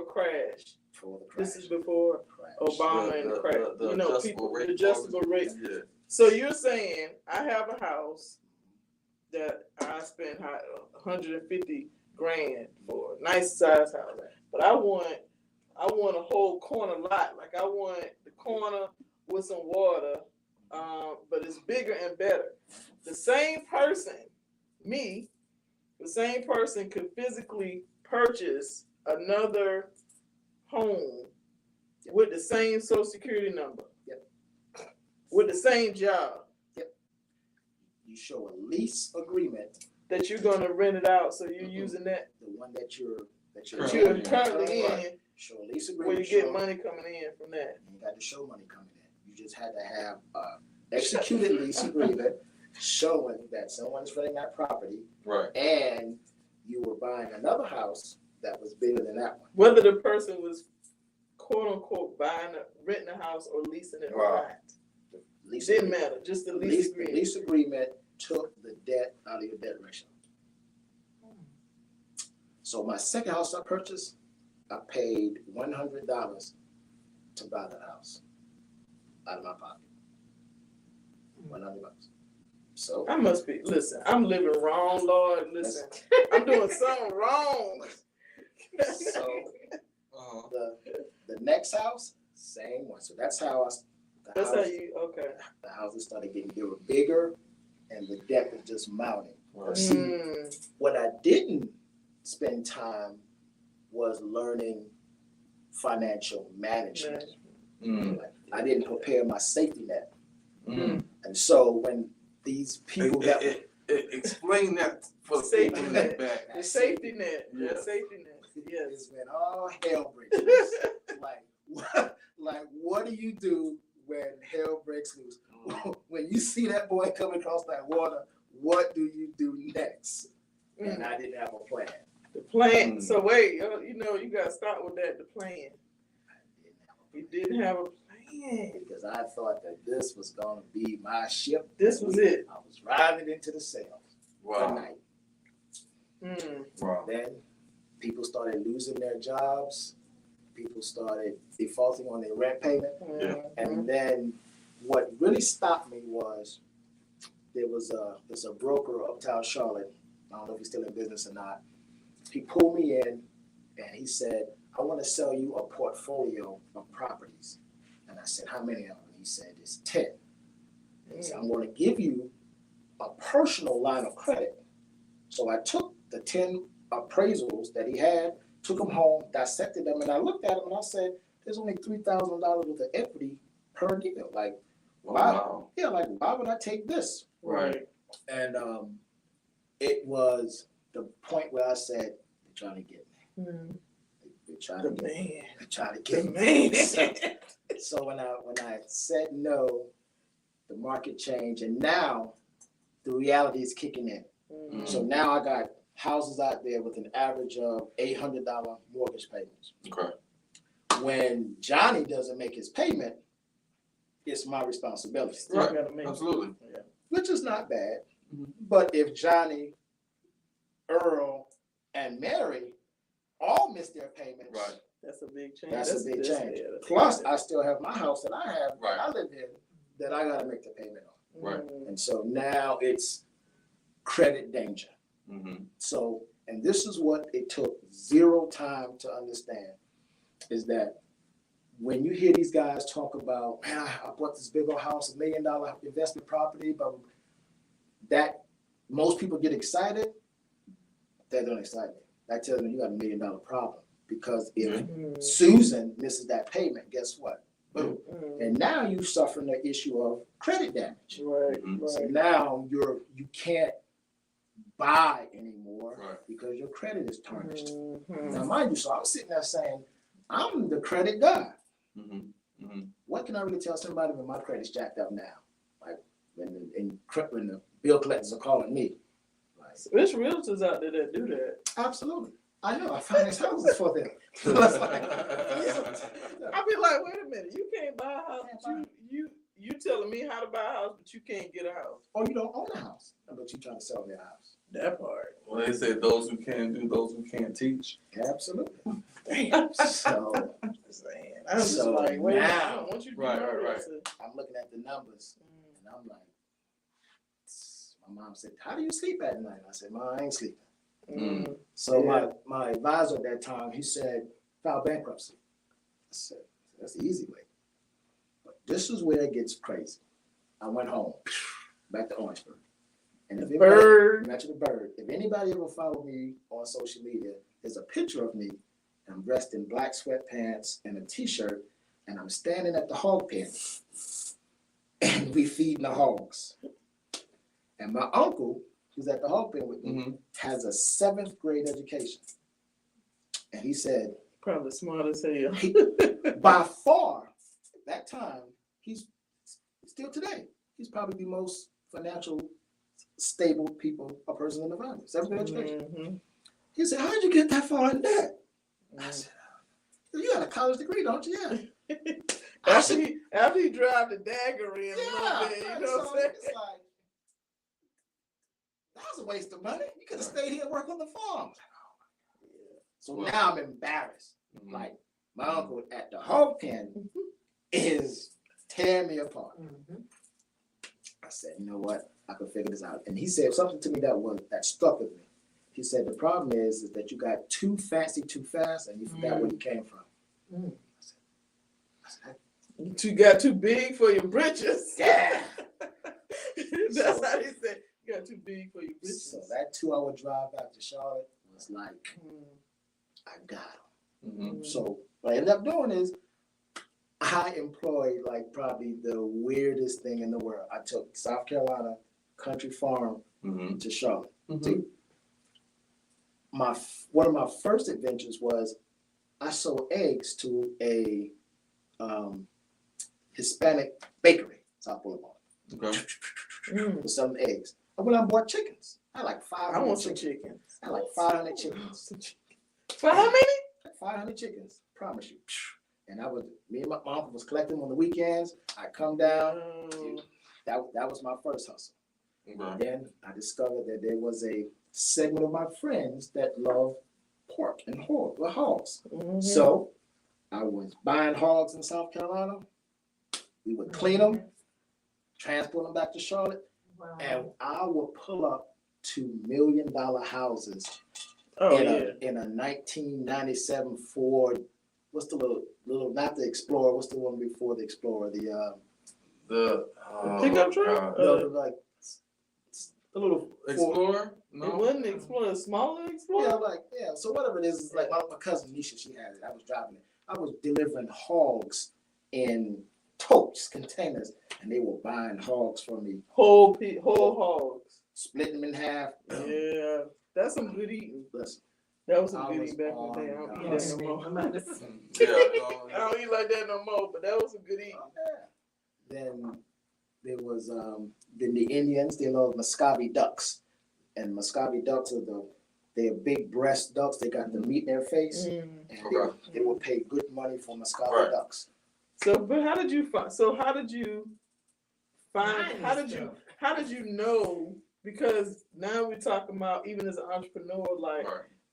crash. For the crash. This is before Crash. Obama and the crash. The You know, adjustable people rate the adjustable rate. Yeah. So you're saying I have a house that I spent $150 grand for, a nice size house, but I want a whole corner lot. Like I want the corner with some water, but it's bigger and better. The same person, the same person could physically purchase another home with the same social security number. Yep. With the same job. You show a lease agreement, That you're gonna rent it out, so you're using that the one that you're currently Right. in, show a lease where agreement. you get show- money coming in from that. You got to show money coming in. You just had to have executed lease agreement showing that someone's renting that property, Right. and you were buying another house that was bigger than that one. Whether the person was quote unquote renting a house or leasing it or Wow. not, Lease didn't agreement. matter. Just the The lease agreement. lease agreement took the debt out of your debt ratio. So my second house I purchased, I paid $100 to buy the house out of my pocket. $100. So I must be. Listen, I'm living wrong, Lord. Listen, I'm doing something wrong. so Uh-huh. the next house, same one. So that's how That's how you. Okay. the houses started getting, they were bigger and the debt was just mounting. Right. See, what I didn't spend time was learning financial management. Like, I didn't prepare my safety net. And so when these people that explain that for the Safety people in net. the back. The safety net. Yeah. The safety net. Yes. is when all hell breaks loose. What do you do when hell breaks loose? When you see that boy coming across that water, what do you do next? And I didn't have a plan. The plan. So wait, you know, you got to start with that. The plan. You didn't have a plan Because I thought that this was going to be my ship. This was it. I was riding into the sails Wow. tonight. Wow. Then people started losing their jobs. People started defaulting on their rent payment. And then what really stopped me was there's a broker uptown Charlotte. I don't know if he's still in business or not. He pulled me in and he said, I want to sell you a portfolio of properties. And I said, how many of them? He said, it's 10. And he said, I'm going to give you a personal line of credit. So I took the 10 appraisals that he had, took them home, dissected them, and I looked at them and I said, there's only $3,000 worth of equity per deal. Like, Wow. why would I take this? Right. And it was the point where I said, they're trying to get me. They're trying to get me. They're trying to get me. So when I said no, the market changed, and now the reality is kicking in. So now I got houses out there with an average of $800 mortgage payments. Okay. When Johnny doesn't make his payment, it's my responsibility. Right. Absolutely. Which is not bad. But if Johnny, Earl, and Mary all miss their payments, Right. That's a big change. that's a big change. Yeah, Plus, I still have my house that I have, Right. that I live in, that I got to make the payment on. Right. And so now it's credit danger. So, and this is what it took zero time to understand, is that when you hear these guys talk about, man, I bought this big old house, $1 million investment property, but that most people get excited, that don't excite me. That tells me you got $1 million problem. Because if Susan misses that payment, guess what? Boom. And now you're suffering the issue of credit damage. Right. So now you can't buy anymore Right. because your credit is tarnished. Now, mind you, so I was sitting there saying, I'm the credit guy. What can I really tell somebody when my credit's jacked up now? Like when the bill collectors are calling me. Like, There's realtors out there that do that. absolutely. I know. I finance houses for them. I'd be like, wait a minute, you can't buy a house, but you telling me how to buy a house, but you can't get a house. Or you don't own a house, but you're trying to sell their house. That part. Well, they say those who can do, those who can't teach. Absolutely. Damn. So I'm just like, wait a minute, I don't want you to be Right. nervous. I'm looking at the numbers and I'm like, my mom said, how do you sleep at night? I said, Mom, I ain't sleeping. So my advisor at that time, he said, file bankruptcy. I said, that's the easy way. But this is where it gets crazy. I went home, back to Orangeburg. And if mention the bird. If anybody ever followed me on social media, there's a picture of me. I'm dressed in black sweatpants and a t-shirt, and I'm standing at the hog pen. And we feeding the hogs. And my uncle, who's at the hog pen with me, has a 7th grade education. And he said, probably smart as hell. by far, that time, he's still today, he's probably the most financial stable a person in the family. 7th grade education. He said, how'd you get that far in debt? I said, you got a college degree, don't you? Yeah. After he drive the dagger in a little bit, you know what I'm saying? It's like, that was a waste of money. You could have stayed here and worked on the farm. So now I'm embarrassed. Like, my uncle at the hog pen is tearing me apart. I said, you know what? I can figure this out. And he said something to me that stuck with me. He said, the problem is that you got too fancy too fast and you forgot where you came from. I said, You got too big for your britches. yeah. That's how he said. that too big for you bitches. So that 2-hour drive back to Charlotte was like, I got them. So what I ended up doing is I employed like probably the weirdest thing in the world. I took South Carolina Country Farm to Charlotte. One of my first adventures was I sold eggs to a Hispanic bakery, South Boulevard. Okay. With some eggs. I went out and bought chickens. I had like 500 I want some chickens. chicken. I had like 500 chickens. For how many? 500 chickens, promise you. And me and my uncle was collecting them on the weekends. I come down. That was my first hustle. And then I discovered that there was a segment of my friends that love pork and hogs. So I was buying hogs in South Carolina. We would clean them, transport them back to Charlotte, and I would pull up to $1 million houses in a 1997 Ford. What's the little not the Explorer? What's the one before the Explorer? The pickup truck. Like the little Explorer. No, it wasn't the Explorer. A smaller Explorer. So whatever it is, like my cousin Nisha, she had it. I was driving it. I was delivering hogs in totes, containers, and they were buying hogs from me. Whole hogs. Splitting them in half. Yeah, that's some good eating. Listen, that was some good eating back in the day. I don't eat that no more. I don't eat like that no more, but that was some good eating. Then there was then the Indians, they love Muscovy ducks. And Muscovy ducks they're big breast ducks. They got the meat in their face. And they will pay good money for Muscovy ducks. So, but how did you know? Because now we're talking about, even as an entrepreneur, like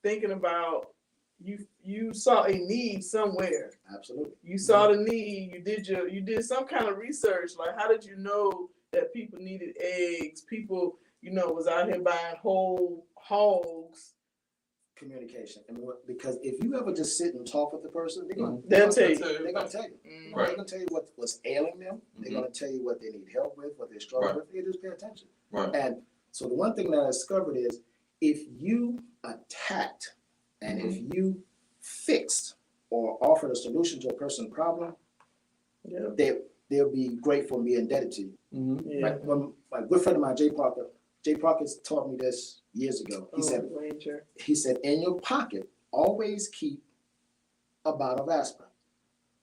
thinking about you saw a need somewhere. Absolutely. You saw the need. You did some kind of research. Like, how did you know that people needed eggs? People, was out here buying whole hogs. Communication. Because if you ever just sit and talk with the person, they're gonna tell you. They're gonna tell you. They're gonna tell you what's ailing them. They're gonna tell you what they need help with, what they're struggling with. They just pay attention. And so the one thing that I discovered is if you attacked and if you fixed or offered a solution to a person's problem, they'll be grateful and be indebted to you. Like when my good friend of mine, Jay Parker taught me this years ago. He said, in your pocket, always keep a bottle of aspirin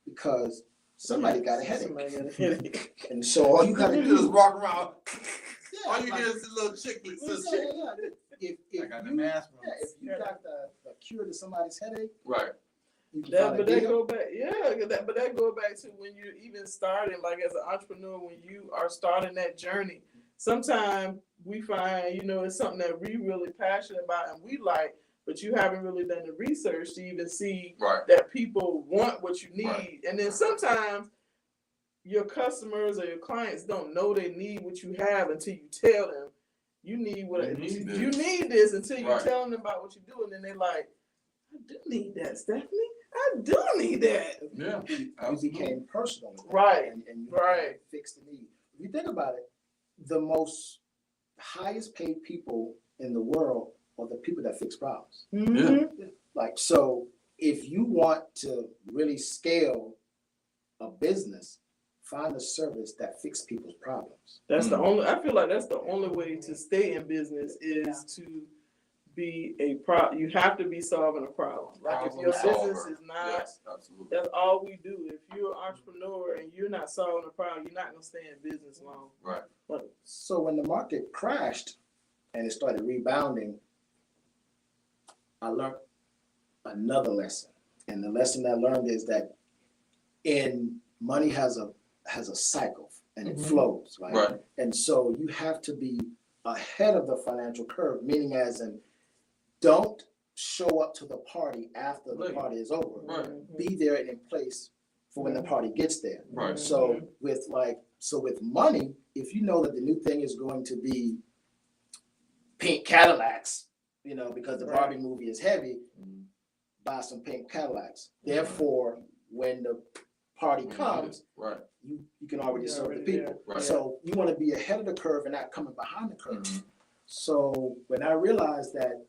because somebody got a headache. And so all you gotta do is walk around. All you hear is a little chicklets. If you got the cure to somebody's headache, But that go back to when you're even starting, like as an entrepreneur, when you are starting that journey. Sometimes we find, it's something that we really passionate about and we like, but you haven't really done the research to even see that people want what you need. And then sometimes your customers or your clients don't know they need what you have until you tell them you need this until you tell them about what you do. And then they're like, I do need that, Stephanie. I do need that. Yeah. You became personal. And you fixed the need. If you think about it, the most highest paid people in the world are the people that fix problems. Like, so if you want to really scale a business, find a service that fixes people's problems. That's I feel like that's the only way to stay in business is to be you have to be solving a problem. Like if your business is not, that's all we do. If you're an entrepreneur and you're not solving a problem, you're not going to stay in business long. So when the market crashed and it started rebounding, I learned another lesson. And the lesson I learned is that money has a cycle and it flows, right? And so you have to be ahead of the financial curve, meaning as in don't show up to the party after the party is over. Be there and in place for when the party gets there. So with money, if you know that the new thing is going to be pink Cadillacs, because the Barbie movie is heavy, buy some pink Cadillacs. Therefore, when the party comes, you can already serve the people. So you want to be ahead of the curve and not coming behind the curve. So when I realized that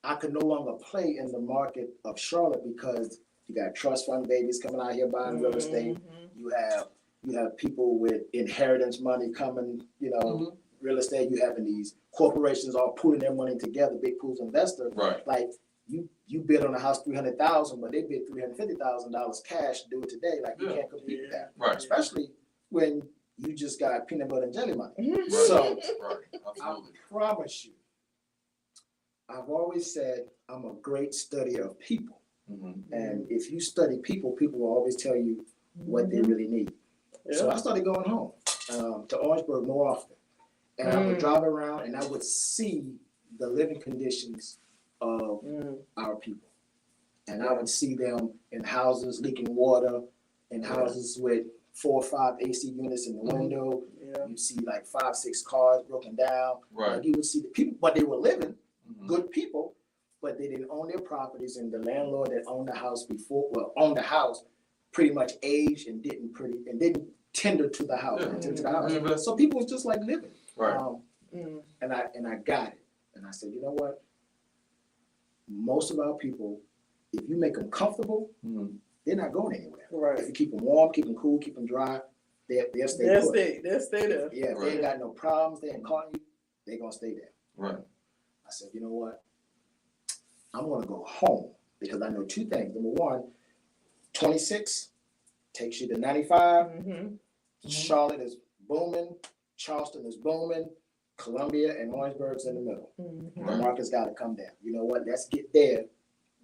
I could no longer play in the market of Charlotte because you got trust fund babies coming out here buying real estate. You have people with inheritance money coming, real estate. You having these corporations all pooling their money together, big pools of investors. Right. Like you bid on a house $300,000, but they bid $350,000 cash to do it today. Like you can't compete with that. Right. Especially when you just got peanut butter and jelly money. Right. So Right. I Absolutely. promise you, I've always said I'm a great studier of people. And if you study people, people will always tell you what they really need. Yeah. So I started going home to Orangeburg more often. And I would drive around and I would see the living conditions of our people. And I would see them in houses leaking water, in houses with 4 or 5 AC units in the window. Yeah. You'd see like 5, 6 cars broken down. Right. Like you would see the people, but they were living, good people, but they didn't own their properties, and the landlord that owned the house owned the house pretty much aged and didn't tender to the house. So people was just like living. Right. And I got it. And I said, you know what? Most of our people, if you make them comfortable, they're not going anywhere. Right. If you keep them warm, keep them cool, keep them dry, they'll stay put. They'll stay there. Yeah, if they ain't got no problems, they ain't calling you, they're gonna stay there. Right. I said, you know what? I'm gonna go home because I know 2 things. Number one, 26 takes you to 95. Charlotte is booming, Charleston is booming, Columbia and Orangeburg's in the middle. The market's gotta come down. You know what? Let's get there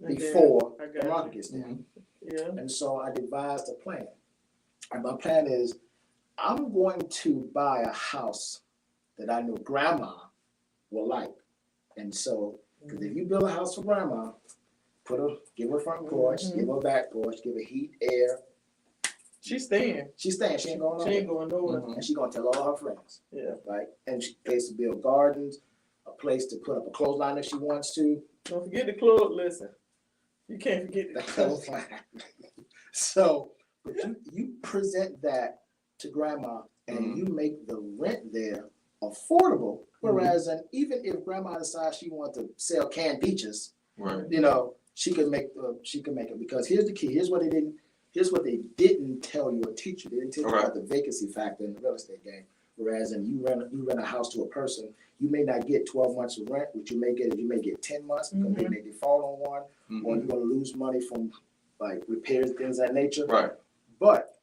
before the market gets down. Yeah. And so I devised a plan. And my plan is I'm going to buy a house that I know grandma will like. And so, because if you build a house for grandma, give her a front porch, give her a back porch, give her heat, air. She's staying. She's staying. She ain't going nowhere. She ain't going nowhere. And she's going to tell all her friends. Yeah. Right? And she place to build gardens, a place to put up a clothesline if she wants to. Don't forget the clothes. Listen, you can't forget the clothes. So, but you present that to grandma and you make the rent there affordable. Whereas, and even if grandma decides she wants to sell canned peaches, Right. she can make it, because here's the key. Here's what they didn't tell you or teach you. They didn't tell you about the vacancy factor in the real estate game. Whereas, and you rent a house to a person, you may not get 12 months of rent. What you may get 10 months because they may default on one, or you're gonna lose money from like repairs, things of that nature. Right. But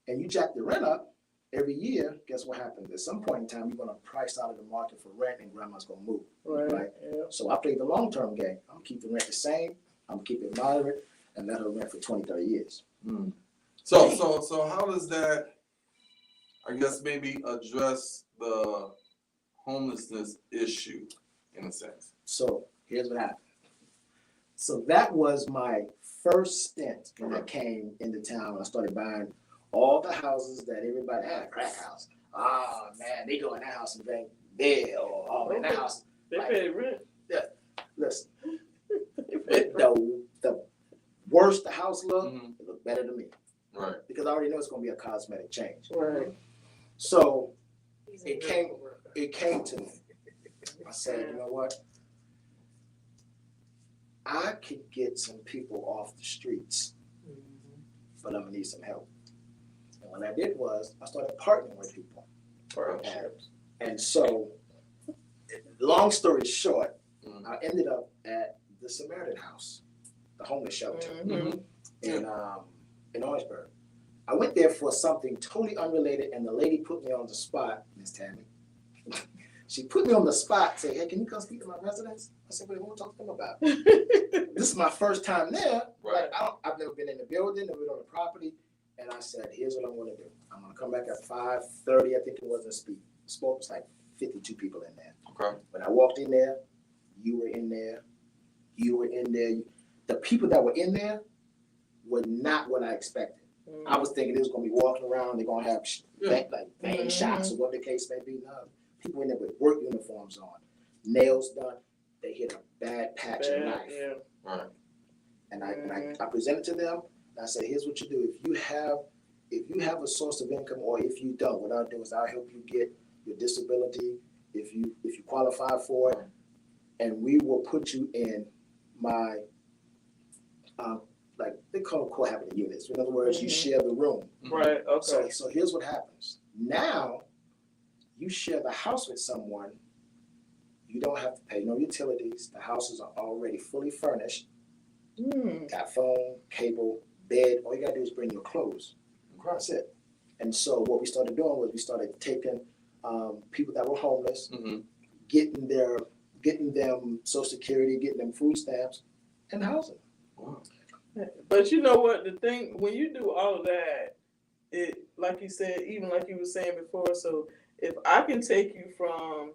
and you jack the rent up every year, guess what happens? At some point in time, you're gonna price out of the market for rent, and grandma's gonna move. Right. Yeah. So I play the long-term game. I'm keep the rent the same. I'm keep it moderate, and let her rent for 20, 30 years. So how does that, I guess, maybe address the homelessness issue in a sense? So here's what happened. So that was my first stint when I came into town. I started buying all the houses that everybody had. A crack house. Oh man, they go in that house and bang there. Or oh man, that house. They pay rent. Yeah. Listen, the worse the house look, it look better to me. Right. Because I already know it's gonna be a cosmetic change. Right. So it came to me. I said, you know what? I could get some people off the streets, but I'm gonna need some help. And what I did was I started partnering with people. Partnerships. And so, long story short, I ended up at the Samaritan House, the homeless shelter in Orangeburg. I went there for something totally unrelated, and the lady put me on the spot, Miss Tammy. She put me on the spot, said, hey, can you come speak to my residents? I said, what do you want to talk to them about? This is my first time there. Right. Like, I've never been in the building, never been on the property. And I said, here's what I'm going to do. I'm going to come back at 5:30, I think it was, and speak. Spoke, was like 52 people in there. Okay. When I walked in there, you were in there. The people that were in there were not what I expected. I was thinking they was going to be walking around, they're going to have bang shots or whatever the case may be. No, people in there with work uniforms on, nails done. They hit a bad patch of knife. Yeah. Right. And I presented to them, and I said, here's what you do. If you have a source of income, or if you don't, what I'll do is I'll help you get your disability if you qualify for it, and we will put you in my like they call them cohabiting units. In other words, you share the room. Right. Okay. So here's what happens. Now you share the house with someone. You don't have to pay no utilities. The houses are already fully furnished. Got phone, cable, bed. All you gotta do is bring your clothes. That's it. And so what we started doing was we started taking people that were homeless, getting them Social Security, getting them food stamps, and housing. Wow. But you know what? The thing when you do all of that, it like you said, even like you were saying before. So if I can take you from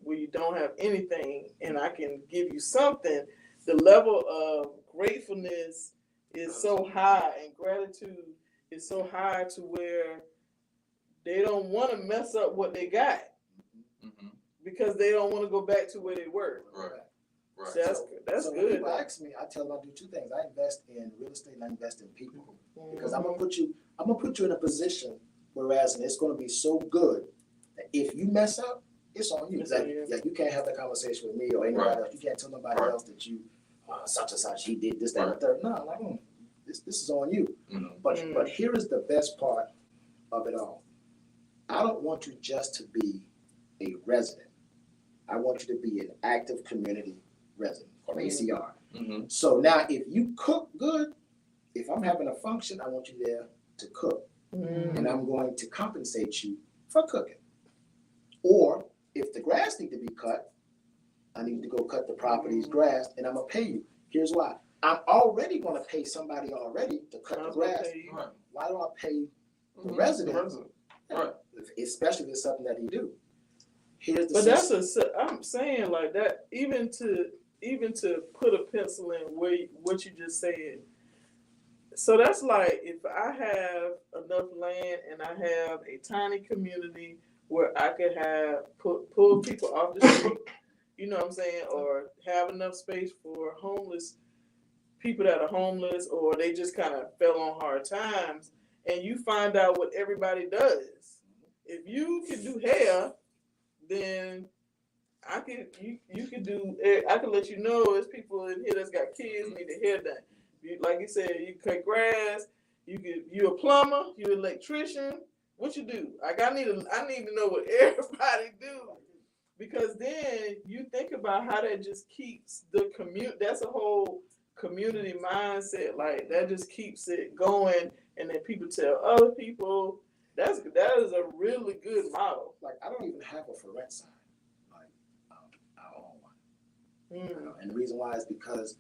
where you don't have anything, and I can give you something, the level of gratefulness is so high, and gratitude is so high to where they don't want to mess up what they got because they don't want to go back to where they were. Right. Right. So that's so good. When people ask me, I tell them I do two things. I invest in real estate and I invest in people because I'm gonna put you in a position whereas it's gonna be so good that if you mess up, it's on you. You can't have that conversation with me or anybody else. You can't tell nobody else that you such and such he did this, that, and the third. No, like this is on you. But here is the best part of it all. I don't want you just to be a resident. I want you to be an active community resident or ACR. So now if you cook good, if I'm having a function, I want you there to cook. And I'm going to compensate you for cooking. Or if the grass needs to be cut, I need to go cut the property's grass and I'm gonna pay you. Here's why. I'm already gonna pay somebody already to cut the grass. Why do I pay the resident? Right. Especially if it's something that he do. Here's the But I'm saying like that, even to put a pencil in what you just said. So that's like if I have enough land and I have a tiny community where I could pull people off the street, you know what I'm saying, or have enough space for homeless people that are homeless or they just kind of fell on hard times, and you find out what everybody does. If you can do hair, then I can let you know there's people in here that's got kids need their hair done. Like you said, you cut grass. You a plumber. You an electrician. What you do? Like I need to know what everybody do, because then you think about how that just keeps the That's a whole community mindset. Like that just keeps it going, and then people tell other people. That is a really good model. Like I don't even have a for rent sign. Like I own one. And the reason why is because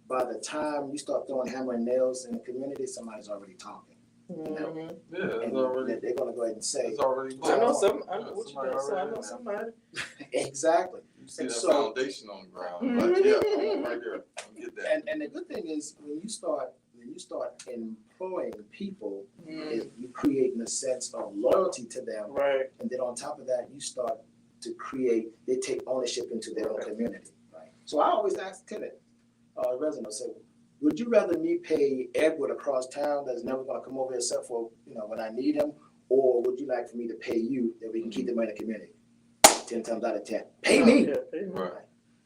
by the time you start throwing hammer and nails in the community, somebody's already talking. You know? Yeah, it's already. They're gonna go ahead and say. It's already. I know somebody. Exactly. You see that foundation on the ground. Like, yeah, right there. I get that. And the good thing is when you start employing people, you creating a sense of loyalty to them. Right. And then on top of that, you start to they take ownership into their own community. Right. So I always ask tenant, residents, say, would you rather me pay Edward across town that's never going to come over here except for, when I need him? Or would you like for me to pay you that we can keep them in the community? 10 times out of 10. Pay me. Yeah, pay me. Right.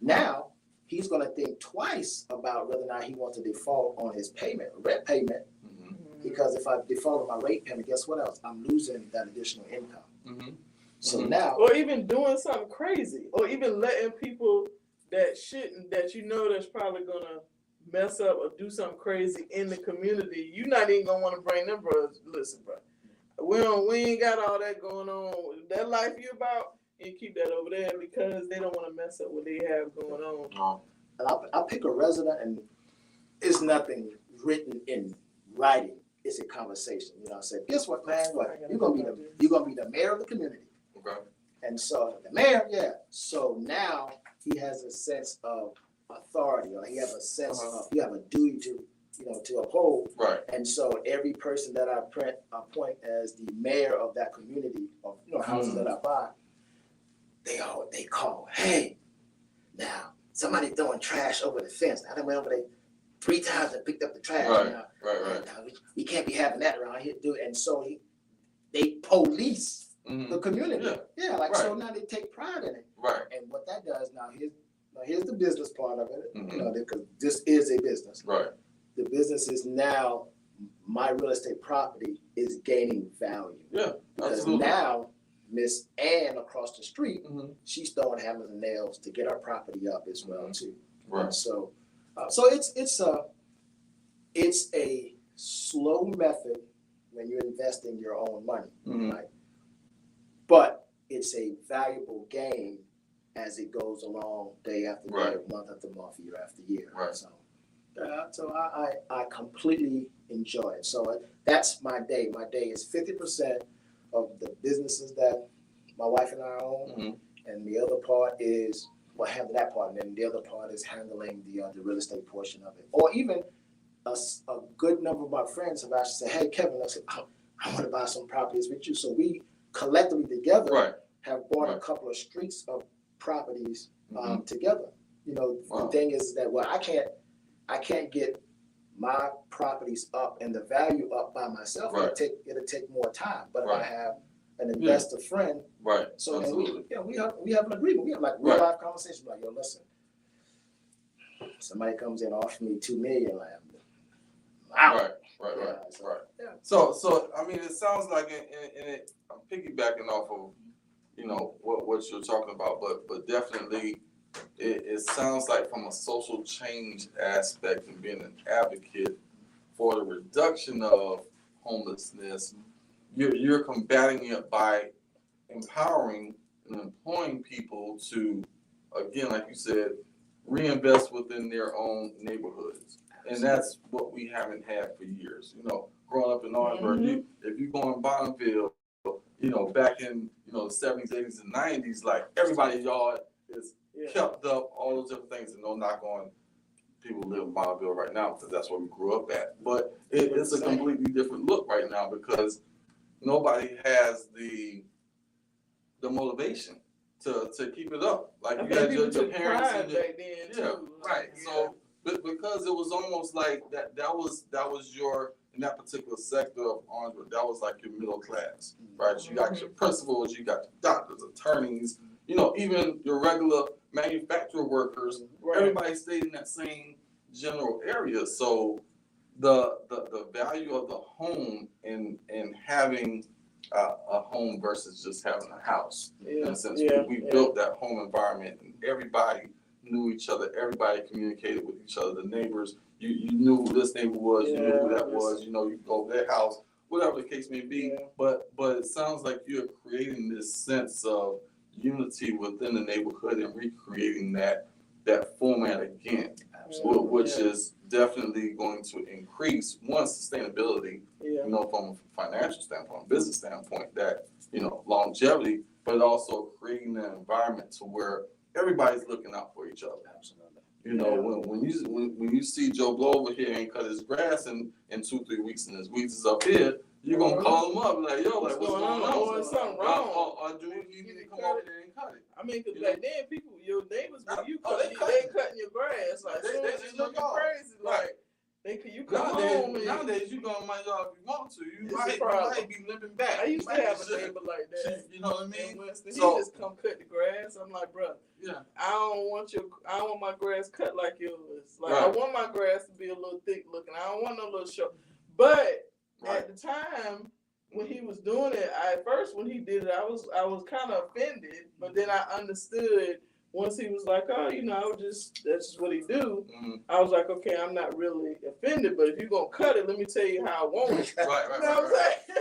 Now, he's going to think twice about whether or not he wants to default on his rent payment, because if I default on my rate payment, guess what else? I'm losing that additional income. So now, or even doing something crazy, or even letting people that that's probably gonna mess up or do something crazy in the community. You're not even gonna want to bring them brothers. Listen, bro, we ain't got all that going on. That life you about. And keep that over there because they don't want to mess up what they have going on. And I'll pick a resident, and it's nothing written in writing. It's a conversation. I said, guess what, man? You're gonna be the mayor of the community. Okay. And so the mayor, So now he has a sense of authority, or he has a sense of you have a duty to uphold. Right. And so every person that I appoint as the mayor of that community, or houses that I buy. They call, hey, now somebody throwing trash over the fence. I done went over there 3 times and picked up the trash. Right. Now, we can't be having that around here, dude. And so they police the community. Yeah, like so now they take pride in it. Right. And what that does here's the business part of it. You know, because this is a business. Right. The business is now my real estate property is gaining value. Yeah. Because Absolutely. now Miss Ann across the street, she's throwing hammers and nails to get her property up as well too. Right. So it's a slow method when you're investing your own money, right? But it's a valuable gain as it goes along day after day, month after month, year after year. Right. So I completely enjoy it. So that's my day. My day is 50% of the businesses that my wife and I own, and the other part is handle that part, and then the other part is handling the real estate portion of it. Or even a good number of my friends have actually said, "Hey, Kevin, I want to buy some properties with you." So we collectively together have bought a couple of streets of properties together. You know, the thing is that I can't get my properties up and the value up by myself. It'll take more time. But if I have an investor friend, so then we have an agreement. We have like real life conversations like, yo, listen, somebody comes in offers me $2 million, like, wow. Right. So I mean, it sounds like, and I'm piggybacking off of, you know, what you're talking about, but definitely it sounds like from a social change aspect and being an advocate for the reduction of homelessness, you're combating it by empowering and employing people to, again, like you said, reinvest within their own neighborhoods. And that's what we haven't had for years. You know, growing up in Orangeburg, if you go in Bonneville, you know, back in, you know, the 70s, 80s, and 90s, like everybody's yard is kept up, all those different things, and no knock on people who live in Bonneville right now because that's where we grew up at. But it's a completely different look right now because nobody has the motivation to keep it up. Like you had your parents and your, back then too. So because it was almost like that was your, in that particular sector of Orangeburg, that was like your middle class, right? You got your principals, you got your doctors, attorneys, you know, even your regular manufacturer workers. Everybody stayed in that same general area. So the value of the home and having a home versus just having a house. In a sense, we built that home environment, and everybody knew each other. Everybody communicated with each other. The neighbors, you knew who this neighbor was. You knew who that was. You know, you go to their house, whatever the case may be. But it sounds like you're creating this sense of unity within the neighborhood and recreating that format again, which is definitely going to increase sustainability, you know, from a financial standpoint, business standpoint, that, you know, longevity, but also creating an environment to where everybody's looking out for each other. Absolutely. You know, when you see Joe Blow over here ain't cut his grass in 2-3 weeks and his weeds is up here, you're gonna call him up like, yo, like what's going on? Something wrong. Or do we need to come over there and cut it? I mean, cause back then people, your neighbors, when you they cutting your grass, like they just looking crazy, like you come home. Nowadays you go on my yard if you want to. You might be limping back. I used to have a neighbor like that. You know what I mean? He just come cut the grass. I'm like, bro, I don't want my grass cut like yours. Like I want my grass to be a little thick looking. I don't want no little short. But at the time when he was doing it, at first when he did it, I was kind of offended. But then I understood once he was like, oh, you know, that's just what he do. I was like, okay, I'm not really offended. But if you're gonna cut it, let me tell you how I want it. You know what I'm saying?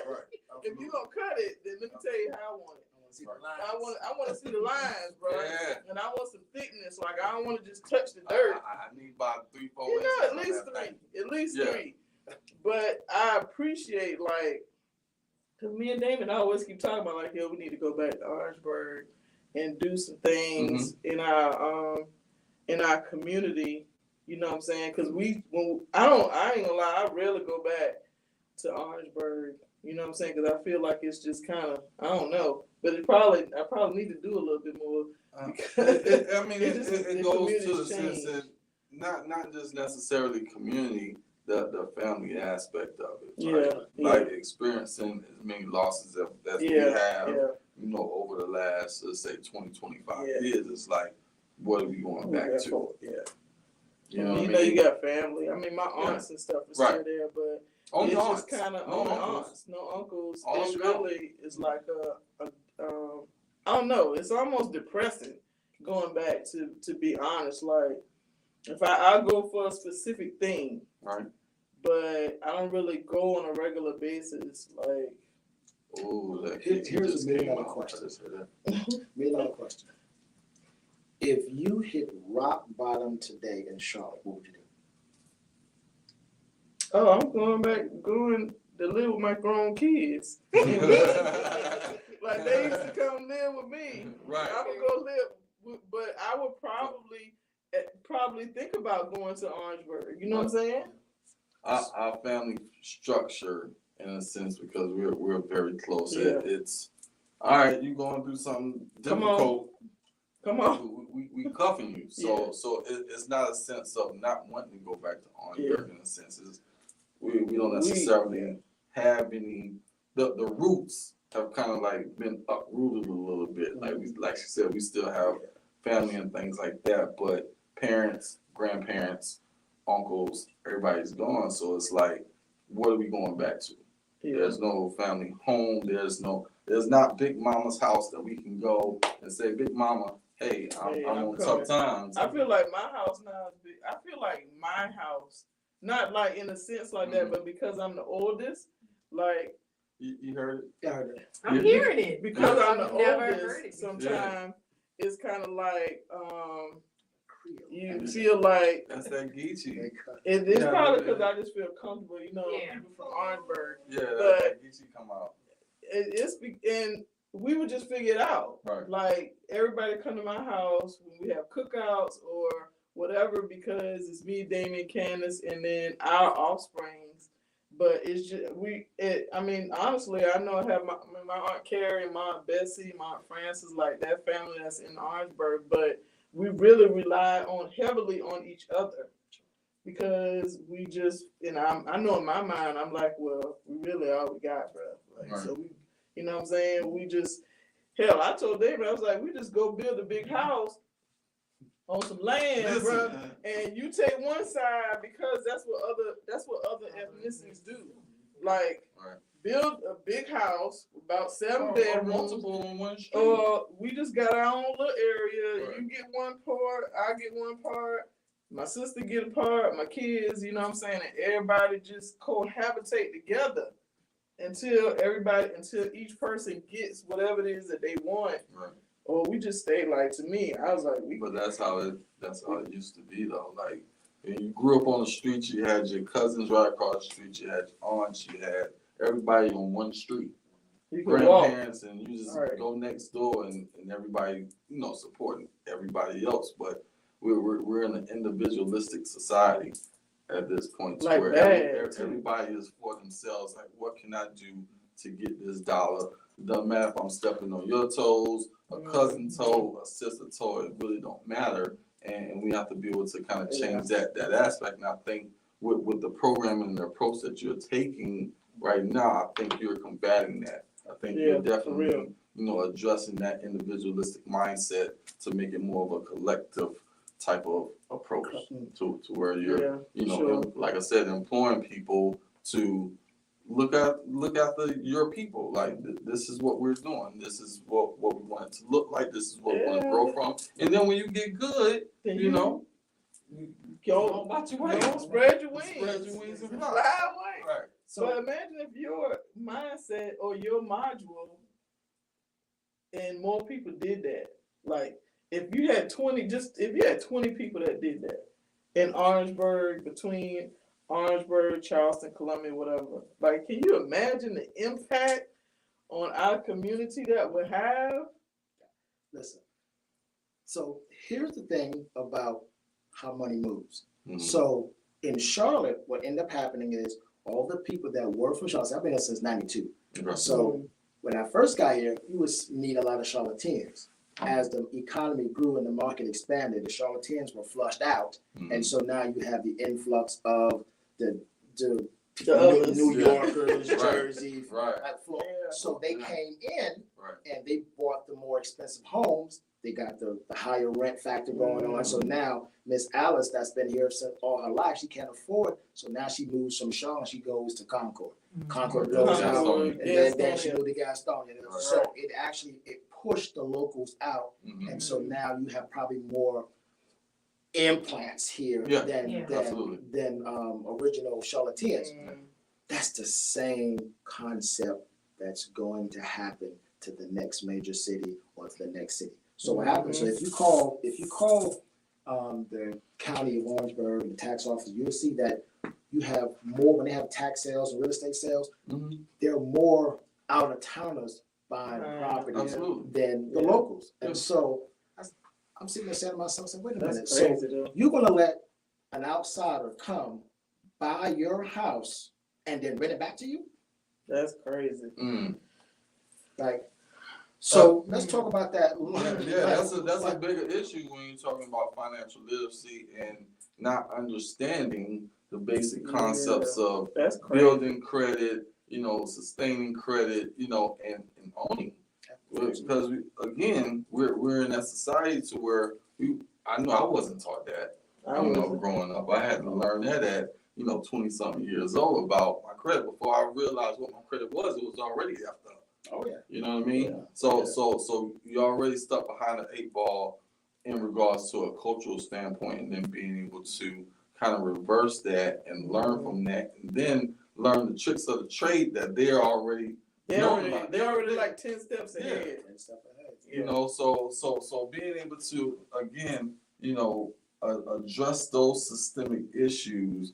If you're gonna cut it, then let me tell you how I want it. I want to see the lines, bro. And I want some thickness. Like I don't want to just touch the dirt. I need about 3-4 inches. You know, at least three. But I appreciate, like, because me and Damon always keep talking about, like, yo, we need to go back to Orangeburg and do some things in our community. You know what I'm saying? Because I ain't gonna lie, I rarely go back to Orangeburg. You know what I'm saying? Because I feel like it's just kind of, I don't know. But I probably need to do a little bit more. It goes to the sense that not just necessarily community, the family aspect of it. Yeah, Like experiencing as many losses as we have, over the last, let's say 20, 25 years. It's like, what are we going back to? You know what I mean? You got family. I mean, my aunts and stuff are still there, but it's just kind of only aunts, no uncles. It's really, it's like I don't know. It's almost depressing going back to be honest. Like, if I go for a specific thing, right, but I don't really go on a regular basis. Like, here's a $1 million question. $1 million question. If you hit rock bottom today in Charlotte, what would you do? Oh, I'm going to live with my grown kids. Like, they used to come live with me. Right. I would go live, but I would probably think about going to Orangeburg. You know what I'm saying? Our family structure, in a sense, because we're very close. It's all right. You going through something difficult. Come on. We cuffing you. So it's not a sense of not wanting to go back to Orangeburg. In a sense, we don't necessarily have any. The roots have kind of like been uprooted a little bit. Like she said, we still have family and things like that, but parents, grandparents, uncles, everybody's gone. So it's like, what are we going back to? There's no family home. There's not Big Mama's house that we can go and say, Big Mama, hey, I'm on tough times. I feel like my house now is big. I feel like my house, not like in a sense like that, but because I'm the oldest, like. You heard it? I heard it. I'm hearing it. Because I'm the oldest, sometimes it's kind of like, you feel like. That's that Geechee. It's probably because I just feel comfortable, people from Orangeburg. Yeah, that Geechee come out. And we would just figure it out. Right. Like, everybody come to my house when we have cookouts or whatever, because it's me, Damien, Candace, and then our offsprings. But it's just honestly, I know I have my Aunt Carrie, my Aunt Bessie, my Aunt Frances, like that family that's in Orangeburg, but we really rely heavily on each other, because we just, I know in my mind, I'm like, well, we really all we got, bro. Like, so we, you know what I'm saying? We just, hell, I told David, I was like, we just go build a big house on some land, bro, and you take one side, because that's what other ethnicities do. Like, build a big house, about 7 bedrooms, multiple on one street. We just got our own little area. You get one part, I get one part, my sister get a part, my kids, you know what I'm saying, and everybody just cohabitate together until each person gets whatever it is that they want. Right. Or we just stay, like, to me, I was like, But that's how it used to be, though. Like, when you grew up on the street, you had your cousins right across the street, you had your aunts, you had everybody on one street. Grandparents, and you just go next door, and everybody, supporting everybody else. But we're in an individualistic society at this point, like where everybody is for themselves. Like, what can I do to get this dollar? Doesn't matter if I'm stepping on your toes, a cousin toe, a sister toe, it really don't matter. And we have to be able to kind of change that aspect. And I think with the program and the approach that you're taking right now, I think you're combating that. I think you're definitely, addressing that individualistic mindset to make it more of a collective type of approach to where you're, like I said, employing people to look after your people. Like, this is what we're doing. This is what we want it to look like. This is what we want to grow from. And then when you get good, go watch your wings. Spread your wings. Spread your wings and fly. Fly away. Right. So imagine if your mindset or your module and more people did that. Like, if you had 20 people that did that in Orangeburg, between Orangeburg, Charleston, Columbia, whatever. Like, can you imagine the impact on our community that would have? Listen, so here's the thing about how money moves. Mm-hmm. So in Charlotte, what ended up happening is all the people that work from Charlotte, I've been here since 92. Right. So when I first got here, you would meet a lot of Charlotteans. As the economy grew and the market expanded, the Charlotteans were flushed out. Mm-hmm. And so now you have the influx of the the The others. New Yeah. Yorkers, Right. Jersey, Right. like Florida. Yeah. So they came in Right. and they bought the more expensive homes. They got the higher rent factor going on. So now Miss Alice, that's been here since all her life, she can't afford. So now she moves from Shaw and she goes to Concord. Concord goes out, Gastonia. and then she moved to Gastonia. Right. So it pushed the locals out, Mhm. and so now you have probably more implants here Yeah. Yeah. Absolutely. than original Charlotteans. Mm. That's the same concept that's going to happen to the next major city or to the next city. So what happens? So if you call the county of Orangeburg and the tax office, you'll see that you have more when they have tax sales and real estate sales. Mhm. There are more out of towners buying property Absolutely. than the Yeah. locals, Yeah. and so I'm sitting there saying to myself, "Wait a minute, That's so crazy though. you're gonna let an outsider come buy your house and then rent it back to you?" That's crazy. Mm. Like, so let's talk about that. Yeah, that's a bigger issue when you're talking about financial literacy and not understanding the basic concepts of That's crazy. building credit, sustaining credit, and owning. Because we're in that society to where I know I wasn't taught that. Growing up, I had to learn that at 20-something years old about my credit. Before I realized what my credit was, it was already effed up. Oh yeah. You know what I mean? Yeah. So you already stuck behind the 8 ball in regards to a cultural standpoint, and then being able to kind of reverse that and learn from that, and then learn the tricks of the trade that they're already They're knowing about. already like 10 steps Yeah. ahead. And stuff like that. You know, so being able to again, address those systemic issues,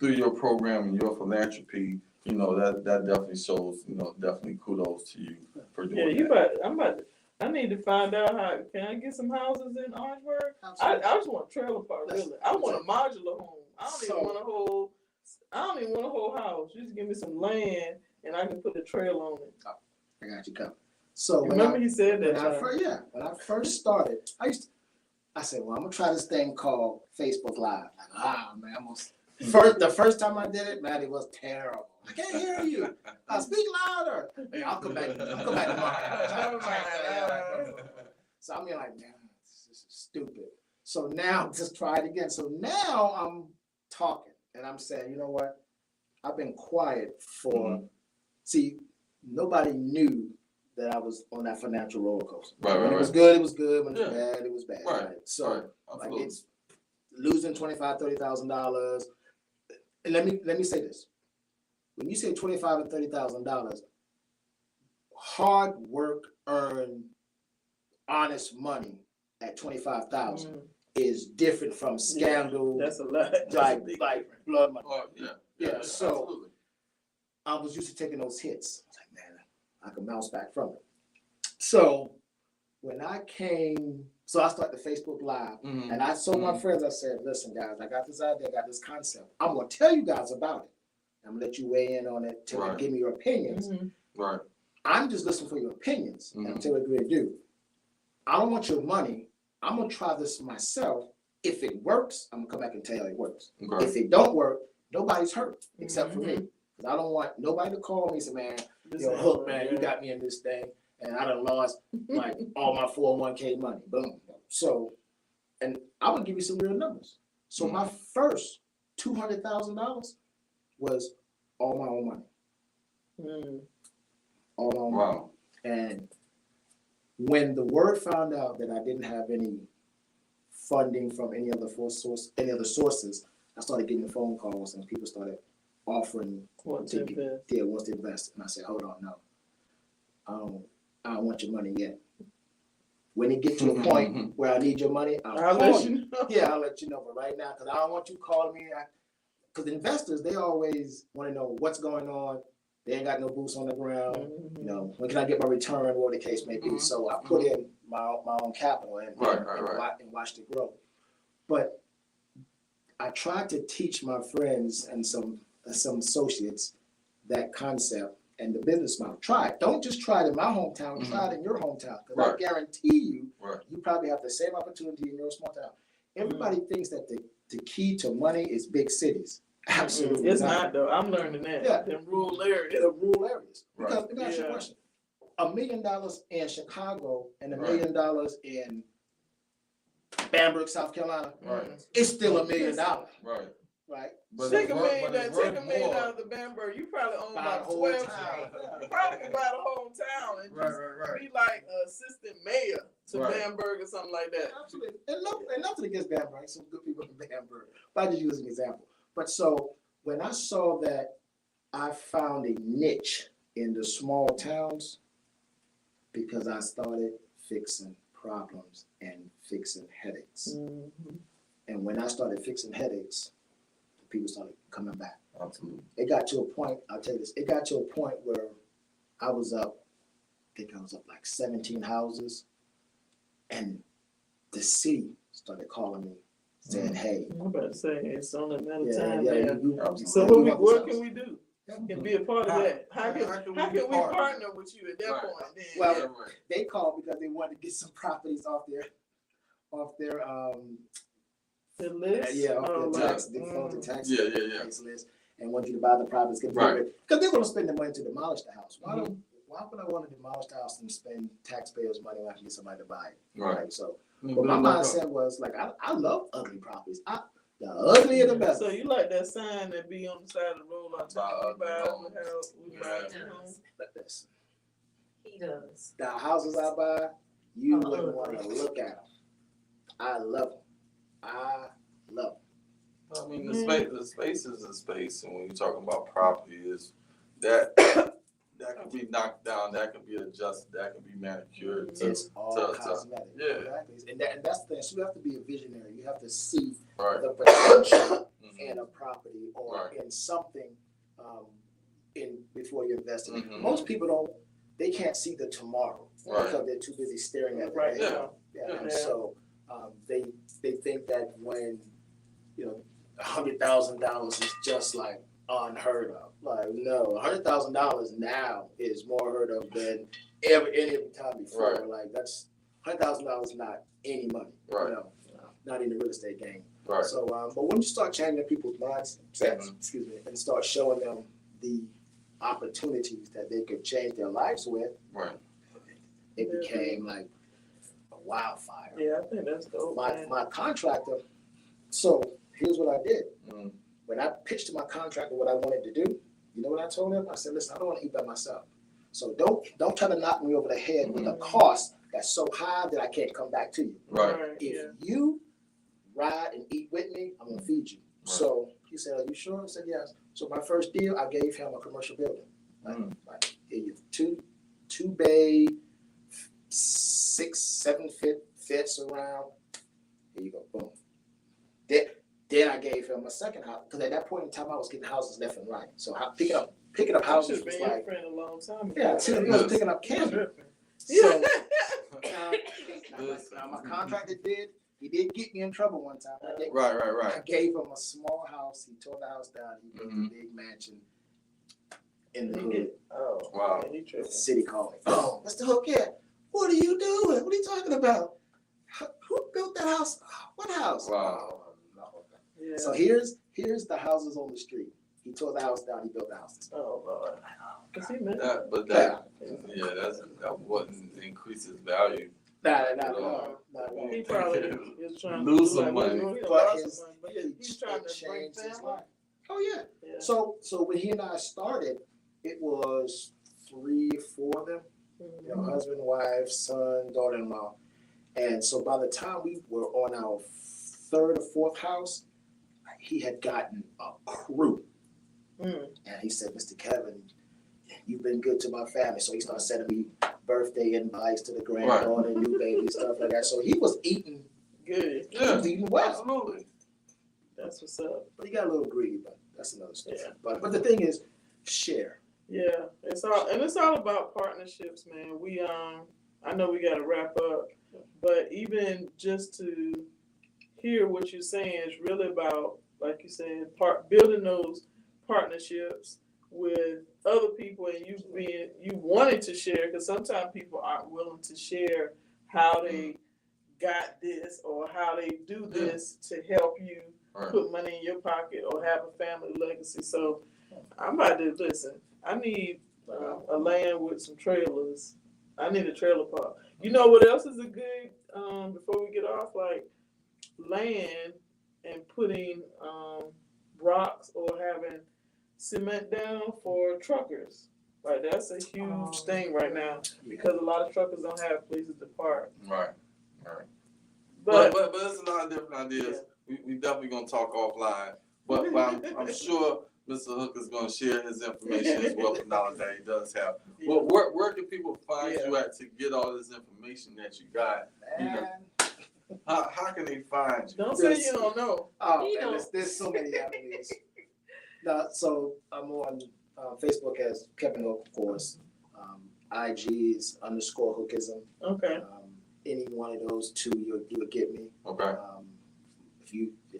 through your program and your philanthropy, that definitely shows, definitely kudos to you for doing that. I need to find out how can I get some houses in Orangeburg? I just want a trailer park, really. I want a modular home. I don't even want a whole house. Just give me some land and I can put a trailer on it. I got you covered. So Remember he said that. when I first started, I said, well, I'm gonna try this thing called Facebook Live. Like, man, the first time I did it, man, it was terrible. I can't hear you. Speak louder. Hey, I'll come back tomorrow. So I'm like, man, this is stupid. So now just try it again. So now I'm talking and I'm saying, you know what? I've been quiet for. See, nobody knew that I was on that financial roller coaster. When it was good, it was good. When it was bad, it was bad. Right. So like it's losing $25,000, $30,000. And let me say this. When you say $25,000 and $30,000, hard work earned honest money at $25,000 is different from scandal. That's a lot. Like blood money. Yeah. So Absolutely. I was used to taking those hits. I was like, man, I can bounce back from it. So when I started the Facebook Live, and I told my friends, I said, listen, guys, I got this idea, I got this concept. I'm going to tell you guys about it. I'm going to let you weigh in on it, give me your opinions. Right. I'm just listening for your opinions until we agree to do. I don't want your money. I'm going to try this myself. If it works, I'm going to come back and tell you it works. Okay. If it don't work, nobody's hurt except for me. Because I don't want nobody to call me and say, man, Hook, man, you got me in this thing. And I done lost like all my 401k money. Boom. So, and I would give you some real numbers. So my first $200,000 was all my own money. All my own money. And when the word found out that I didn't have any funding from any other sources, I started getting phone calls and people started offering Want to invest. And I said, hold on, no. I don't want your money yet. When it gets to a point where I need your money, I'll let you know. Yeah, I'll let you know. But right now, because I don't want you calling me. Because investors, they always want to know what's going on. They ain't got no boots on the ground. When can I get my return, whatever the case may be. So I put in my own capital and watched it grow. But I tried to teach my friends and some associates that concept and the business model. Try it. Don't just try it in my hometown. Try it in your hometown. Because I guarantee you, you probably have the same opportunity in your small town. Everybody thinks that the key to money is big cities. Absolutely. It's not though. I'm learning that. Yeah. In rural areas. In rural areas. Right. Because let me ask you a Yeah. question. $1 million in Chicago and $1 Right. million in Bamberg, South Carolina, Right. it's still $1 million, Right. right? But Take it's $1 worth- million, but it's take $1 worth million more. out of the Bamberg. You probably own Buy about the whole 12. town. Probably buy the whole town and Right, just right, be like assistant mayor to Right. Bamberg or something like that. Absolutely. And nothing against Bamberg, some good people in Bamberg. But I just use an example. But so when I saw that I found a niche in the small towns because I started fixing problems and fixing headaches. Mm-hmm. And when I started fixing headaches, people started coming back. Absolutely. It got to a point, I'll tell you this, it got to a point where I was up, I think I was up like 17 houses, and the city started calling me, saying, hey. I'm about to say it's on another Yeah, time. yeah, Yeah. So you what can we do? Can be a part of How- that. How can we partner? partner with you at that Right. point? Then? Well, Yeah. Right. They called because they wanted to get some properties off their The list. off Oh, their like, tax, defaulted tax Yeah, yeah, yeah. tax list, and want you to buy the properties Right. because they're going to spend the money to demolish the house. Why Mm-hmm. would I want to demolish the house and spend taxpayers' money when I can get somebody to buy it? Right. So, Mm, but my mindset was like, I love ugly properties. The uglier the better. So you like that sign that be on the side of the road like Buy ugly we homes. buy Yeah. ugly homes. But listen, He does. the houses I buy, you Oh, wouldn't want to look at them. I love them. I love them. I mean, the space is a space, and when you're talking about property, is that that can be knocked down, that can be adjusted, that can be manicured. It's all to- cosmetic. yeah. Exactly. And that's the thing. So you have to be a visionary. You have to see Right. the potential Mhm. in a property or Right. in something before you invest in it. Mhm. Most people they can't see the tomorrow Right. because they're too busy staring at the Right day. now. Yeah. And Yeah. so they think that when $100,000 is just like unheard of. Like no, $100,000 now is more heard of than any time before. Right. Like that's $100,000 not any money. Right. Not in the real estate game. Right. So, but when you start changing people's mindsets, Mhm. excuse me, and start showing them the opportunities that they could change their lives with, Right. it became like a wildfire. Yeah, I think that's dope. man. My contractor. So here's what I did. Mm. When I pitched to my contractor what I wanted to do, you know what I told him? I said, listen, I don't want to eat by myself. So don't try to knock me over the head with a cost that's so high that I can't come back to you. Right. Yeah. If you ride and eat with me, I'm gonna feed you. Right. So he said, are you sure? I said, yes. So my first deal, I gave him a commercial building. Like here you two bay, 6-7 fits around. Here you go, boom. Then I gave him a second house because at that point in time I was getting houses left and right. So picking up I houses should was been your like friend a long time ago. yeah, I was picking up candy. Yeah. So now my contractor he did get me in trouble one time. Right. I gave him a small house. He tore the house down. He built a big mansion in the hood. Oh, Wow. man, he The tripping. city called me. Oh, Mr. Hook, yeah. What are you doing? What are you talking about? Who built that house? What house? Wow. Oh, no. Yeah. So here's the houses on the street. He tore the house down. He built the house. Oh Lord. Cause he meant. That that wouldn't increase his value. No. He probably is trying Lose to some like, money. well, he But lost his- some money, but he's trying to bring changed his family. life. Oh yeah. Yeah. So when he and I started, it was 3, 4 of them. You know, husband, wife, son, daughter-in-law. And so by the time we were on our 3rd or 4th house, he had gotten a crew. Mm. And he said, Mr. Kevin, you've been good to my family. So he started sending me birthday invites to the granddaughter, new baby, stuff like that. So he was eating, Good. he was eating well. Absolutely. That's what's up. But he got a little greedy, but that's another story. Yeah. But the thing is, share. Yeah, it's all about partnerships, man. I know we got to wrap up, but even just to hear what you're saying is really about, like you said, building those partnerships with other people, and you wanting to share, because sometimes people aren't willing to share how they got this or how they do this to help you put money in your pocket or have a family legacy. So I'm about to listen. I need a land with some trailers. I need a trailer park. You know what else is a good, before we get off, like land and putting rocks or having cement down for truckers. Like that's a huge thing right now because a lot of truckers don't have places to park. Right. But But there's a lot of different ideas. We definitely gonna talk offline. But I'm sure Mr. Hook is gonna share his information as well, the knowledge that he does have. Well, where can people find you at to get all this information that you got? You know, how can they find you? Don't say you don't know. Oh, man, there's so many avenues. So I'm on Facebook as Kevin Hook, of course. IG is _Hookism. Okay. Any one of those two, you'll get me. Okay. If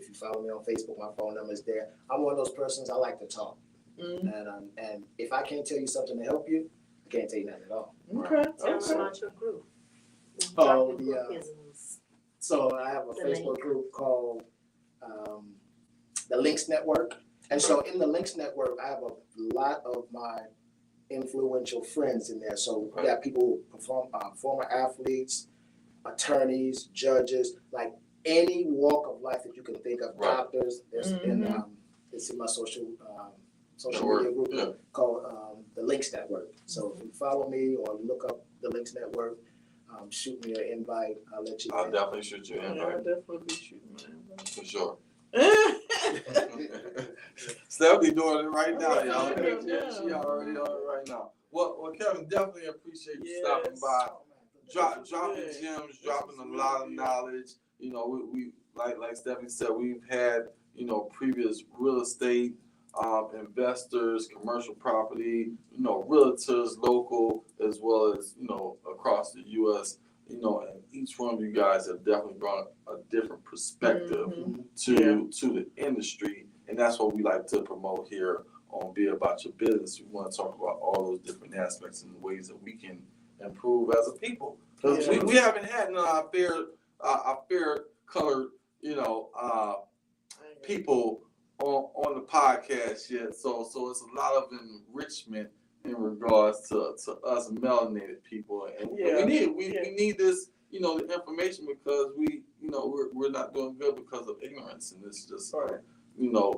you follow me on Facebook, my phone number is there. I'm one of those persons, I like to talk. And if I can't tell you something to help you, I can't tell you nothing at all. Okay. Tell us about your group. Oh, Drop your business. So I have a Facebook group called the Links Network. And so in the Links Network, I have a lot of my influential friends in there. So we got people who perform, former athletes, attorneys, judges, like any walk of life that you can think of, doctors. There's it's in my social media group called the Links Network. So if you follow me or look up the Links Network, shoot me an invite. I'll let you know. I'll definitely shoot you an invite. I'll definitely be shooting my invite. For sure. Stephanie doing it right now, y'all. She already on it right now. Well, Kevin, definitely appreciate you stopping by, dropping gems, dropping a lot of knowledge. You know, we like Stephanie said, we've had previous real estate investors, commercial property, realtors, local as well as across the U.S. And each one of you guys have definitely brought a different perspective to the industry, and that's what we like to promote here on Be About Your Business. We want to talk about all those different aspects and ways that we can improve as a people. Because we haven't had none of our fair colored, people on the podcast yet. So it's a lot of enrichment in regards to us melanated people, and we need this, the information because we're not doing good because of ignorance, and it's just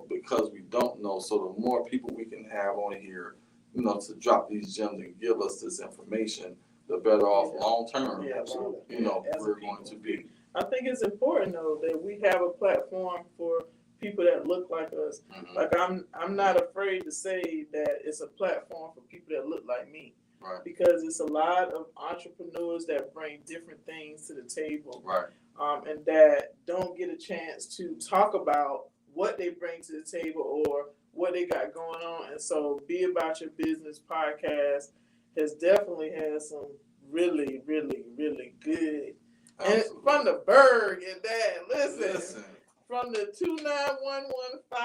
because we don't know. So the more people we can have on here, to drop these gems and give us this information, the better off long term, we're going to be. I think it's important though that we have a platform for people that look like us. Like I'm not afraid to say that it's a platform for people that look like me. Right. Because it's a lot of entrepreneurs that bring different things to the table. Right. And that don't get a chance to talk about what they bring to the table or what they got going on. And so Be About Your Business podcast has definitely had some really, really, really good. Absolutely. And from the Berg and that, listen. From the 29115.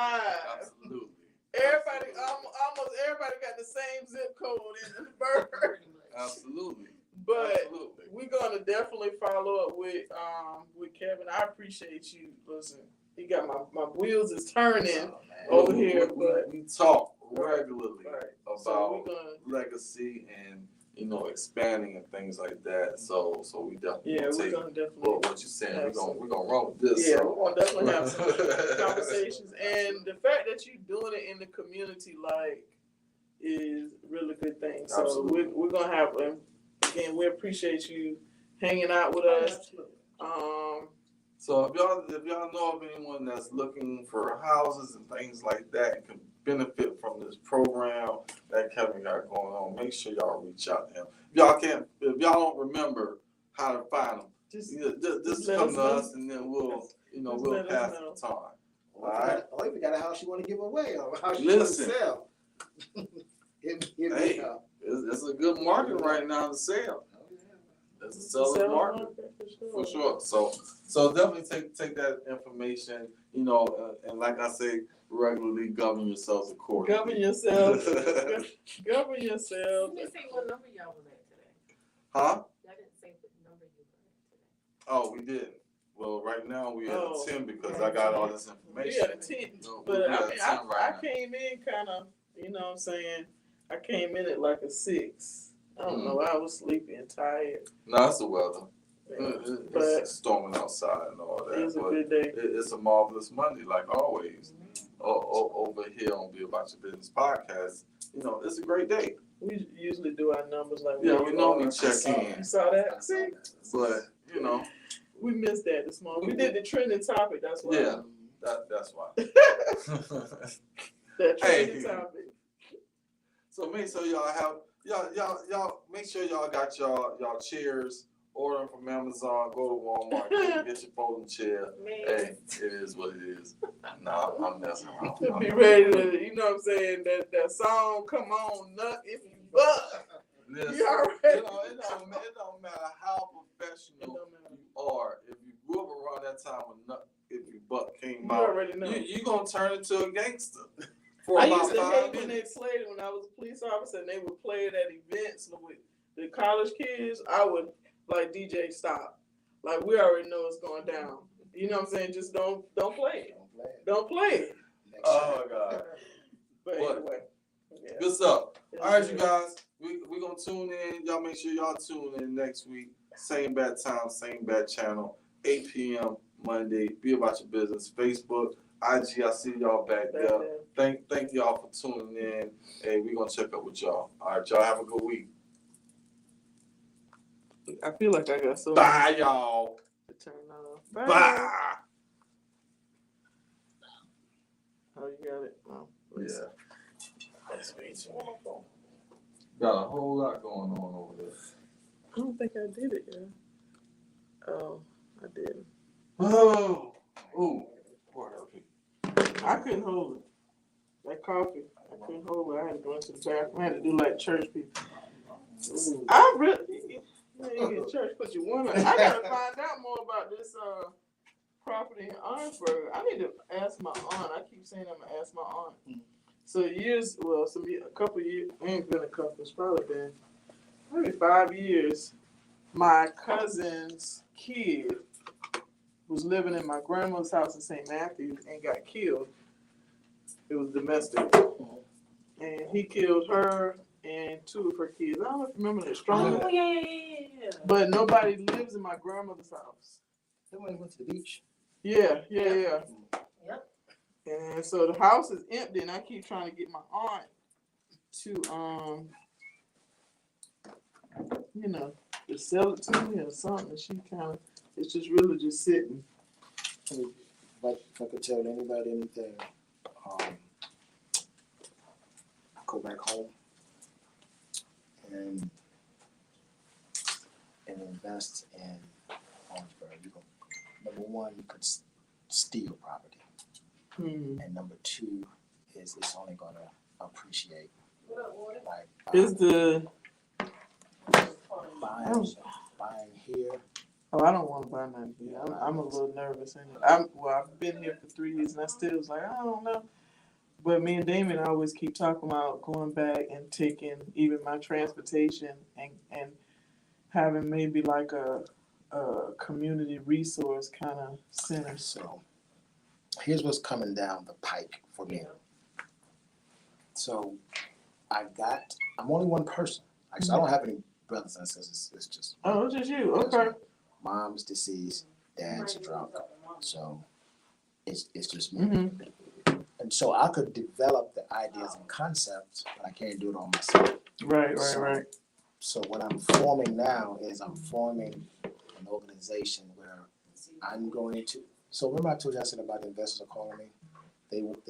Absolutely. Everybody, almost everybody got the same zip code in the Berg. Absolutely. But we're gonna definitely follow up with Kevin. I appreciate you. Listen, he got my wheels is turning over here. We talk regularly about so legacy and expanding and things like that. So we definitely we're gonna definitely what you're saying. We're gonna run with this. Yeah, we're gonna definitely have some conversations. And the fact that you're doing it in the community is really good thing. So Absolutely. we're gonna have again. We appreciate you hanging out with us. Absolutely. So if y'all know of anyone that's looking for houses and things like that and can benefit from this program that Kevin got going on, make sure y'all reach out to him. If y'all don't remember how to find them, just come to us and then we'll pass the time. All right. Or if you got a house you want to give away or a house you want to sell, it's a good market right now to sell. It's a seller's market for sure. So definitely take that information, and like I say, regularly govern yourselves accordingly. Govern yourselves. Govern yourselves. You didn't say what number y'all was at today. Huh? Y'all didn't say what number you were at today. Oh, we did. Well, right now we at Oh, 10 because I got all this We information. had a 10, No, but we I at mean, 10 I right now. came in kind of, you know what I'm saying? I came in at like a 6. I don't Mm. know. I was sleepy and tired. No, it's the weather. But It's storming outside and all it that. was a But good day. it's a marvelous Monday, like always. Over here on Be About Your Business podcast, you know, it's a great day. We usually do our numbers like Yeah, where we you normally are. check in. You saw that? See? But, you know, We missed that this morning. We did the trending topic. That's why. yeah, that's why. That trending Hey. topic. So make sure y'all have y'all make sure y'all got y'all chairs. Order them from Amazon. Go to Walmart. Get your folding chair. Hey, it is what it is. Nah, I'm messing around. Be ready to, you know what I'm saying? That song, come on, nut if you buck. Listen, You already. it don't matter how professional you are. If you grew up around that time when nut if you buck came You out, already know. you gonna turn into a gangster for I about used to 5 hate when minutes. they played it when I was a police officer and they would play it at events with the college kids. I would like DJ stop. Like we already know it's going down. You know what I'm saying? Just don't play it. Don't play it. Oh my God. But What? anyway. Yeah. Good stuff. It's All right, good. you guys. We gonna tune in. Y'all make sure y'all tune in next week. Same bad time, same bad channel. 8 p.m. Monday. Be About Your Business. Facebook, IG. I see y'all back there. Thank y'all for tuning in. Hey, we gonna check up with y'all. All right, y'all have a good week. I feel like I got so Bye, y'all. to turn off. Bye. Oh, you got it. Oh, Yeah. that's sweet. Got a whole lot going on over there. I don't think I did it yet. Oh, I didn't. Oh. Ooh. Poor Harah. I couldn't hold it. That coffee, I couldn't hold it. I had to go into the bathroom. I had to do like church people. I really, you get church, but you want to. I gotta find out more about this property in Orangeburg. I need to ask my aunt. I keep saying I'm gonna ask my aunt. So a couple years, ain't been a couple. It's probably been maybe 5 years. My cousin's kid was living in my grandmother's house in St. Matthews and got killed. It was domestic. And he killed her and 2 of her kids. I don't know if you remember that strong. Oh, yeah. But nobody lives in my grandmother's house. Everyone went to the beach. Yeah. Yep. And so the house is empty and I keep trying to get my aunt to to sell it to me or something. She kinda it's just really just sitting. Like if I could tell anybody anything, go back home and invest in Orangeburg. Number one, you could steal property, and number two is it's only gonna appreciate. Like Is the buying here. Oh, I don't want to buy nothing here. I'm a little nervous. I've been here for 3 years and I still was like, I don't know. But me and Damon always keep talking about going back and taking even my transportation and having maybe like a community resource kind of center. So here's what's coming down the pike for me. So I'm only one person. Actually, I don't have any brothers and sisters. It's just Oh, it's just you. Okay. Mom's deceased, dad's drunk, so it's just me. Mm-hmm. And so I could develop the ideas and concepts, but I can't do it on myself. Right. So what I'm forming now is I'm forming an organization where I'm going to. So remember I told you I said about the investors are calling me. They want